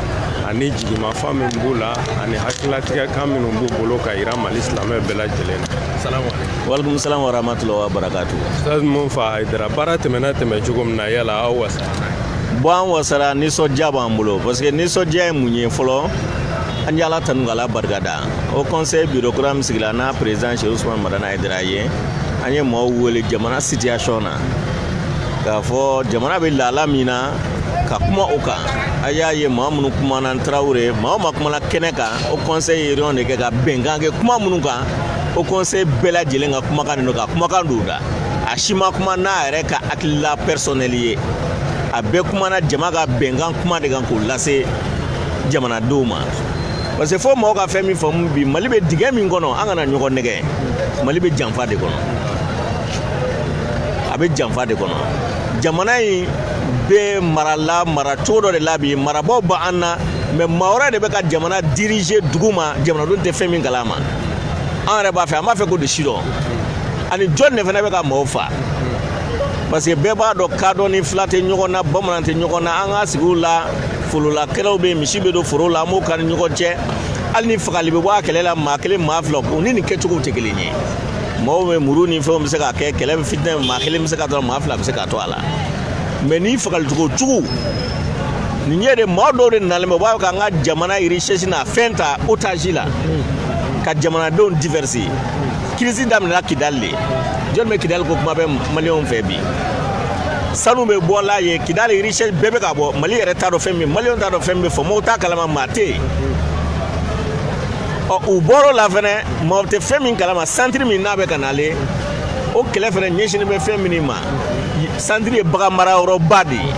ani jigimafa min b'u la ani hakilatigɛ kan minnu b'u bolo ka yira Mali silamɛ bɛɛ lajɛlen na. Salamu alaikum. Walaikum salam wa rahmatullahi wa barakatuh. Ustaz mun fa Haidara baara tɛmɛna tɛmɛcogo min na yala aw wasa. Bon an wasara nisɔndiya b'an bolo parce que nisɔndiya ye mun ye fɔlɔ an ye ala tanu k'ala barikada o conseil bureaucrate min sigila n'a président Cheikh Ousmane Madani Haidara ye an ye maaw wele jamana situation na k'a fɔ jamana bɛ lahala min na ka kuma o kan a y'a ye maa minnu kumana Traoré maa o maa kumana kɛnɛ kan o conseil ye réunion de kɛ ka bɛnkan kɛ kuma minnu kan o conseil bɛɛ lajɛlen ka kumakan de don ka kumakan d'u da a si ma kuma n'a yɛrɛ ka hakilila personnel ye a bɛɛ kumana jama ka bɛnkan kuma de kan k'o lase jamanadenw ma parce que fo mɔgɔw ka fɛn min faamu bi Mali bɛ dingɛ min kɔnɔ an kana ɲɔgɔn nɛgɛ Mali bɛ janfa de kɔnɔ a bɛ janfa de kɔnɔ jamana in bɛ maracogo dɔ de la bi marabaaw b'an na mais maa wɛrɛ de bɛ ka jamana diriger dugu ma jamanadenw tɛ fɛn min kalama an yɛrɛ b'a fɛ an b'a fɛ k'o de si dɔn ani jɔn de fana bɛ ka maaw fa parce que bɛɛ b'a dɔn kadɔ ni fila tɛ ɲɔgɔn na bamanan tɛ ɲɔgɔn na an ka sigiw la fololakɛlaw bɛ yen misi bɛ don foro la an b'o kari ɲɔgɔn cɛ hali ni fagali bɛ bɔ a kɛlɛ la maa kelen maa fila o ni nin kɛcogow tɛ kelen ye mɔgɔw bɛ muru ni fɛnw bɛ se ka kɛ kɛlɛ bɛ fitinɛ maa kelen bɛ se ka dɔrɔn maa fila bɛ se ka to a la mais ni fagalicogo jugu nin ye de maa dɔw de nalen bɛ u b'a fɛ k'an ka jamana richesse n'a fɛn ta otage la ka jamanadenw diverser crise daminɛna Kidali de jɔn bɛ Kidali ko kuma bɛ maliyɛnw fɛ bi sanu bɛ bɔ la ye Kidali richesse bɛɛ bɛ ka bɔ Mali yɛrɛ t'a dɔn fɛn min maliyɛnw t'a dɔn fɛn min bɛ fɔ mɔgɔw t'a kalama maa tɛ yen u bɔr'o la fɛnɛ maaw tɛ fɛn min kalama centre min n'a bɛ ka nalen o kɛlɛ fɛnɛ ɲɛsinnen bɛ fɛn min ma centre ye bagan mara yɔrɔba de ye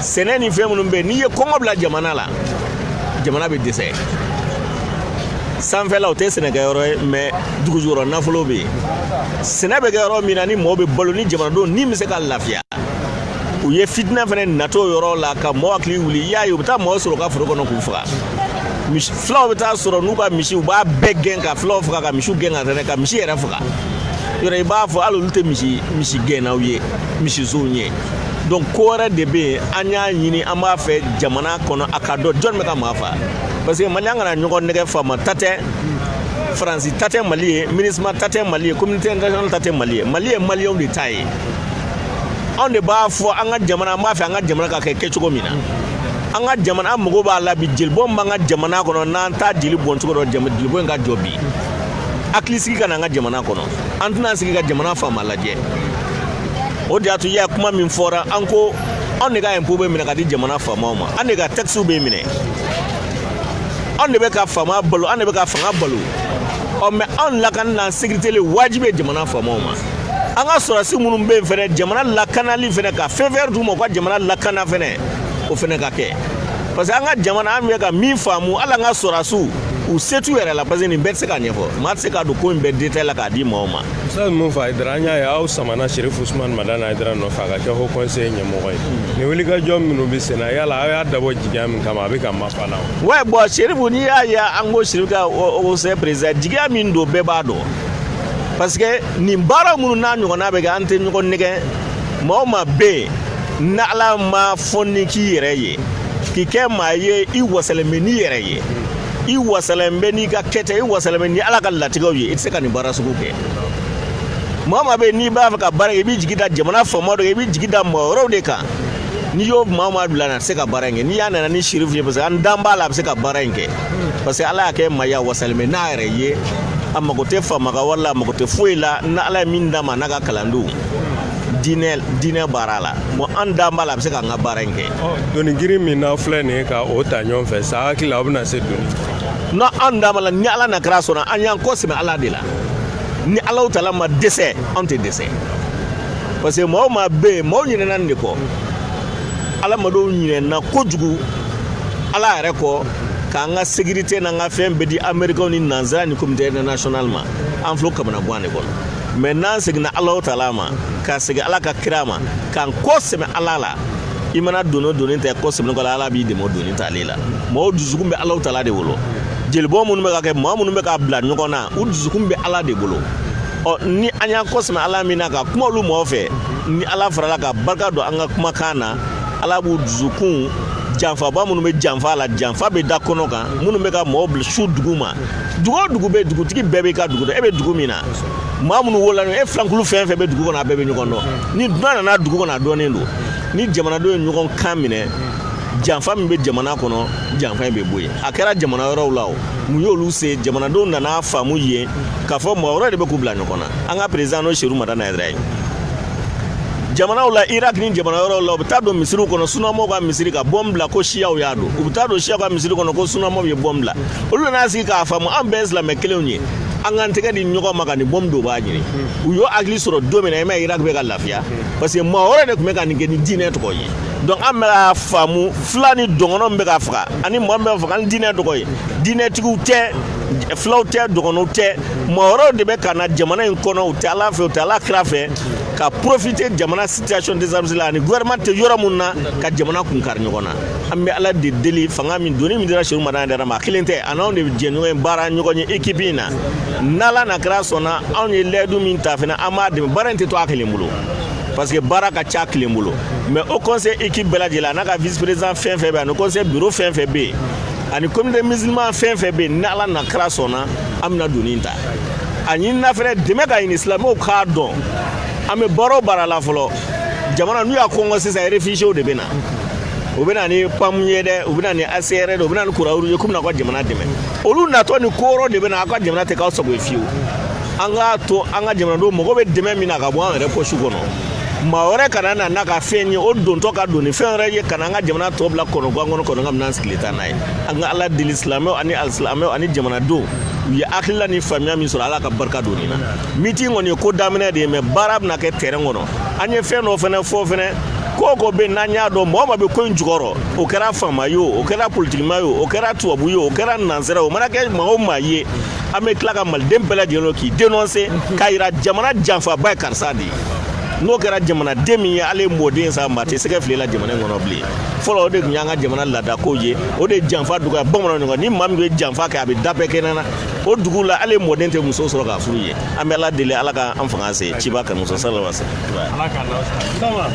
sɛnɛ ni fɛn minnu bɛ yen n'i ye kɔngɔ bila jamana la jamana bɛ dɛsɛ sanfɛla o tɛ sɛnɛkɛyɔrɔ ye mais dugujukɔrɔ nafolo bɛ yen sɛnɛ bɛ kɛ yɔrɔ min na ni mɔgɔw bɛ balo ni jamanadenw ni bɛ se ka lafiya u ye fitinɛ fɛnɛ natɔ yɔrɔ la ka mɔgɔw hakili wuli i y'a ye u bɛ taa mɔgɔw sɔrɔ u ka foro kɔnɔ k'u faga filaw bɛ taa sɔrɔ n'u ka misi u b'a bɛɛ gɛn ka filaw faga ka misiw gɛn ka tɛnɛ ka misi yɛrɛ faga yɔrɔ i b'a fɔ hali olu tɛ misi gɛnnaw ye misisow ye donc ko wɛrɛ de bɛ yen an y'a ɲini an b'a fɛ jamana kɔnɔ a ka dɔn jɔn bɛ ka maa fa parce que Mali an kana ɲɔgɔn nɛgɛ faama ta tɛ Faransi ta tɛ Mali ye MINUSMA ta tɛ Mali ye communauté internationale ta tɛ Mali ye Mali ye maliyɛnw de ta ye anw de b'a fɔ an ka jamana an b'a fɛ an ka jamana ka kɛ kɛcogo min na an ka jamana an mago b'a la bi jelibɔn b'an ka jamana kɔnɔ n'an t'a jeli bɔn cogo dɔ jelibɔn in ka jɔ bi hakilisigi ka na an ka jamana kɔnɔ an tɛna sigi ka jamana faama lajɛ o de y'a to i y'a kuma min fɔra an ko anw de ka impôt bɛ minɛ ka di jamana faamaw ma an de ka taxes bɛ minɛ anw de bɛ ka faama balo an de bɛ ka fanga balo mais anw lakani na sécurité le wajibi ye jamana faamaw ma an ka sɔrɔdasi minnu bɛ yen fɛnɛ jamana lakanali fɛnɛ ka fɛn fɛn d'u ma u ka jamana lakana fɛnɛ o fɛnɛ ka kɛ parce que an ka jamana an bɛ ka min faamu hali an ka sɔrɔdasiw u se t'u yɛrɛ la parce que nin bɛɛ tɛ se ka ɲɛfɔ maa tɛ se k'a don ko in bɛɛ détail la k'a di maaw ma. Ustaz mun fɔ Haidara an y'a ye aw samana Cherif Ousmane Madani Haidara nɔfɛ a ka kɛ haut conseil ɲɛmɔgɔ ye nin wulikajɔ minnu bɛ sen na yala aw y'a dabɔ jigiya min kama a bɛ ka mafa la wa. ouais bon Cherif n'i y'a ye an ko Cherif ka o se président jigiya min don bɛɛ b'a dɔn parce que nin baara minnu n'a ɲɔgɔnna bɛ kɛ an tɛ ɲɔgɔn nɛgɛ maa o maa bɛ yen ni ala ma fɔni k'i yɛrɛ ye k'i kɛ maa ye i wasalen bɛ n'i yɛrɛ ye i wasalen bɛ n'i ka kɛta i wasalen bɛ ni ala ka latigɛw ye i tɛ se ka nin baara sugu kɛ maa o maa bɛ yen n'i b'a fɛ ka baara kɛ i b'i jigi da jamana faama dɔ i b'i jigi da mɔgɔ wɛrɛw de kan n'i y'o maa o maa bila a tɛ se ka baara in kɛ n'i y'a nana ni sirifu ye parce que an dan b'a la a bɛ se ka baara in kɛ parce que ala y'a kɛ maa ye a wasalen bɛ n'a yɛrɛ ye a mago tɛ faama ka wari la a mago tɛ foyi la ni ala ye min d'a ma n'a ka kalandenw diinɛ baara la bon an dan b'a la a bɛ se k'an ka baara in kɛ. doni girin min n'aw filɛ nin ye ka o ta ɲɔgɔn fɛ sa hakili aw bɛna se doni. n'an dan b'a la ni ala na kɛra sɔnna an y'an kɔ sɛbɛn ala de la ni ala tala ma dɛsɛ anw tɛ dɛsɛ parce que maa o maa bɛ yen maaw ɲinɛna nin de kɔ ala madenw ɲinɛna kojugu ala yɛrɛ kɔ k'an ka sécurité n'an ka fɛn bɛɛ di américains ni nanzara ni communauté internationale ma an filɛ kamana gan de kɔnɔ. mais n'an seginna ala tala ma ka segin ala ka kira ma k'an kɔ sɛbɛn ala la i mana don o doni tɛ kɔ sɛbɛn kɔ la ala b'i dɛmɛ o doni t'ale la maaw dusukun bɛ ala tala de bolo jelibɔ minnu bɛ ka kɛ maa minnu bɛ k'a bila ɲɔgɔn na u dusukun bɛ ala de bolo ni an y'an kɔ sɛbɛn ala min na ka kuma olu mɔgɔ fɛ ni ala farala ka barika don an ka kumakan na ala b'u dusukun janfaba minnu bɛ janfa la janfa bɛ da kɔnɔ kan minnu bɛ ka mɔgɔw bila su dugu ma dugu o dugu bɛ dugutigi bɛɛ bɛ ka dugu dɔn e bɛ dugu min na maa minnu wolola e filankulu fɛn fɛn bɛ dugu kɔnɔ a bɛɛ bɛ ɲɔgɔn dɔn ni dunan nana dugu kɔnɔ a dɔnnen don ni jamanadenw ye ɲɔgɔn kan minɛ janfa min bɛ jamana kɔnɔ janfa in bɛ bɔ yen a kɛra jamana wɛrɛw la o mun y'olu se jamanadenw nana faamu yen k'a fɔ mɔgɔ wɛrɛ de bɛ k'u bila ɲɔgɔn na an ka président n'o Seru Madana Yɛrɛ ye jamanaw la Irak ni jamana wɛrɛw la u bɛ taa don misiriw kɔnɔ sunamaw ka misiri ka bɔn bila ko siyaw y'a don u bɛ taa don siyaw ka misiri kɔnɔ ko sunamaw ye bɔn bila olu nana sigi k'a faamu an bɛɛ ye silamɛ kelenw ye an k'an tɛgɛ di ɲɔgɔn ma ka nin bɔn dɔw b'a ɲini u y'o hakili sɔrɔ don min na i ma Irak bɛ ka lafiya parce que maa wɛrɛ de tun bɛ ka nin kɛ ni diinɛ tɔgɔ ye donc an bɛ k'a faamu fila ni dɔgɔnɔw bɛ ka faga ani mɔgɔ min bɛ faga ni diinɛ tɔgɔ ye diinɛtigiw tɛ filaw tɛ dɔgɔnɔw tɛ maa wɛrɛw de bɛ ka na jamana in kɔnɔ u tɛ ala fɛ u tɛ ala kira fɛ ka profiter jamana situation désastre la ani gouvernement tɛ yɔrɔ mun na ka jamana kun kari ɲɔgɔn na an bɛ ala de deli fanga min doni min dira Seru Madana Yɛrɛ ma kelen tɛ a n'anw de jɛ ɲɔgɔn ye baara ɲɔgɔn ye équipe in na n'ala na kɛra sɔnna anw ye layidu min ta fana an b'a dɛmɛ baara in tɛ to a kelen bolo parce que baara ka ca kelen bolo mais au conseil équipe bɛɛ lajɛlen a n'a ka vice président fɛn fɛn bɛ ani conseil bureau fɛn fɛn bɛ yen ani communauté musulman fɛn fɛn bɛ yen ni ala na kɛra sɔnna an bɛna doni ta a ɲinina fana dɛmɛ ka ɲini silamɛw k'a dɔn an bɛ baara o baara la fɔlɔ jamana n'u y'a kɔngɔ sisan réfugiés de bɛ na u bɛ na ni PAM ye dɛ u bɛ na ni ACR de u bɛ na ni Kurauru ye k'u bɛna ka jamana dɛmɛ olu natɔ ni ko wɛrɛw de bɛ na a ka jamana tɛ k'aw sago ye fiyewu an k'a to an ka jamanadenw mago bɛ dɛmɛ min na ka bɔ an yɛrɛ poche kɔnɔ maa wɛrɛ kana na n'a ka fɛn ye o dontɔ ka don ni fɛn wɛrɛ ye ka na an ka jamana tɔ bila kɔnɔ gan kɔnɔ kɔnɔ ka minɛn sigilen ta n'a ye an ka ala deli silamɛw ani alisilamɛw ani jamanadenw u ye hakilila ni faamuya min sɔrɔ ala ka barika don nin na meeting kɔni ye ko daminɛ de ye mais baara bɛna kɛ terrain kɔnɔ an ye fɛn dɔ fɛnɛ fɔ fɛnɛ ko ko bɛ n'an y'a dɔn mɔgɔ ma bɛ ko in jukɔrɔ o kɛra faama ye o kɛra politikima ye o kɛra tubabu ye o kɛra nansara o mana kɛ maa o maa ye an bɛ tila ka maliden bɛɛ lajɛlen k'i dénoncer k'a yira jamana janfaba ye karisa de ye n'o kɛra jamanaden min ye ale mɔden sa maa tɛ sɛgɛ fili la jamana in kɔnɔ bilen fɔlɔ o de tun y'an ka jamana laadakow ye o de janfa dɔgɔya bamananw ɲɔgɔn ni maa min ye janfa kɛ a bɛ da bɛɛ kɛnɛ na o dugu la ale mɔden tɛ muso sɔrɔ k'a furu ye an bɛ ala deli ala ka an fanga se ciba kan muso sallallahu alaihi wa sallam.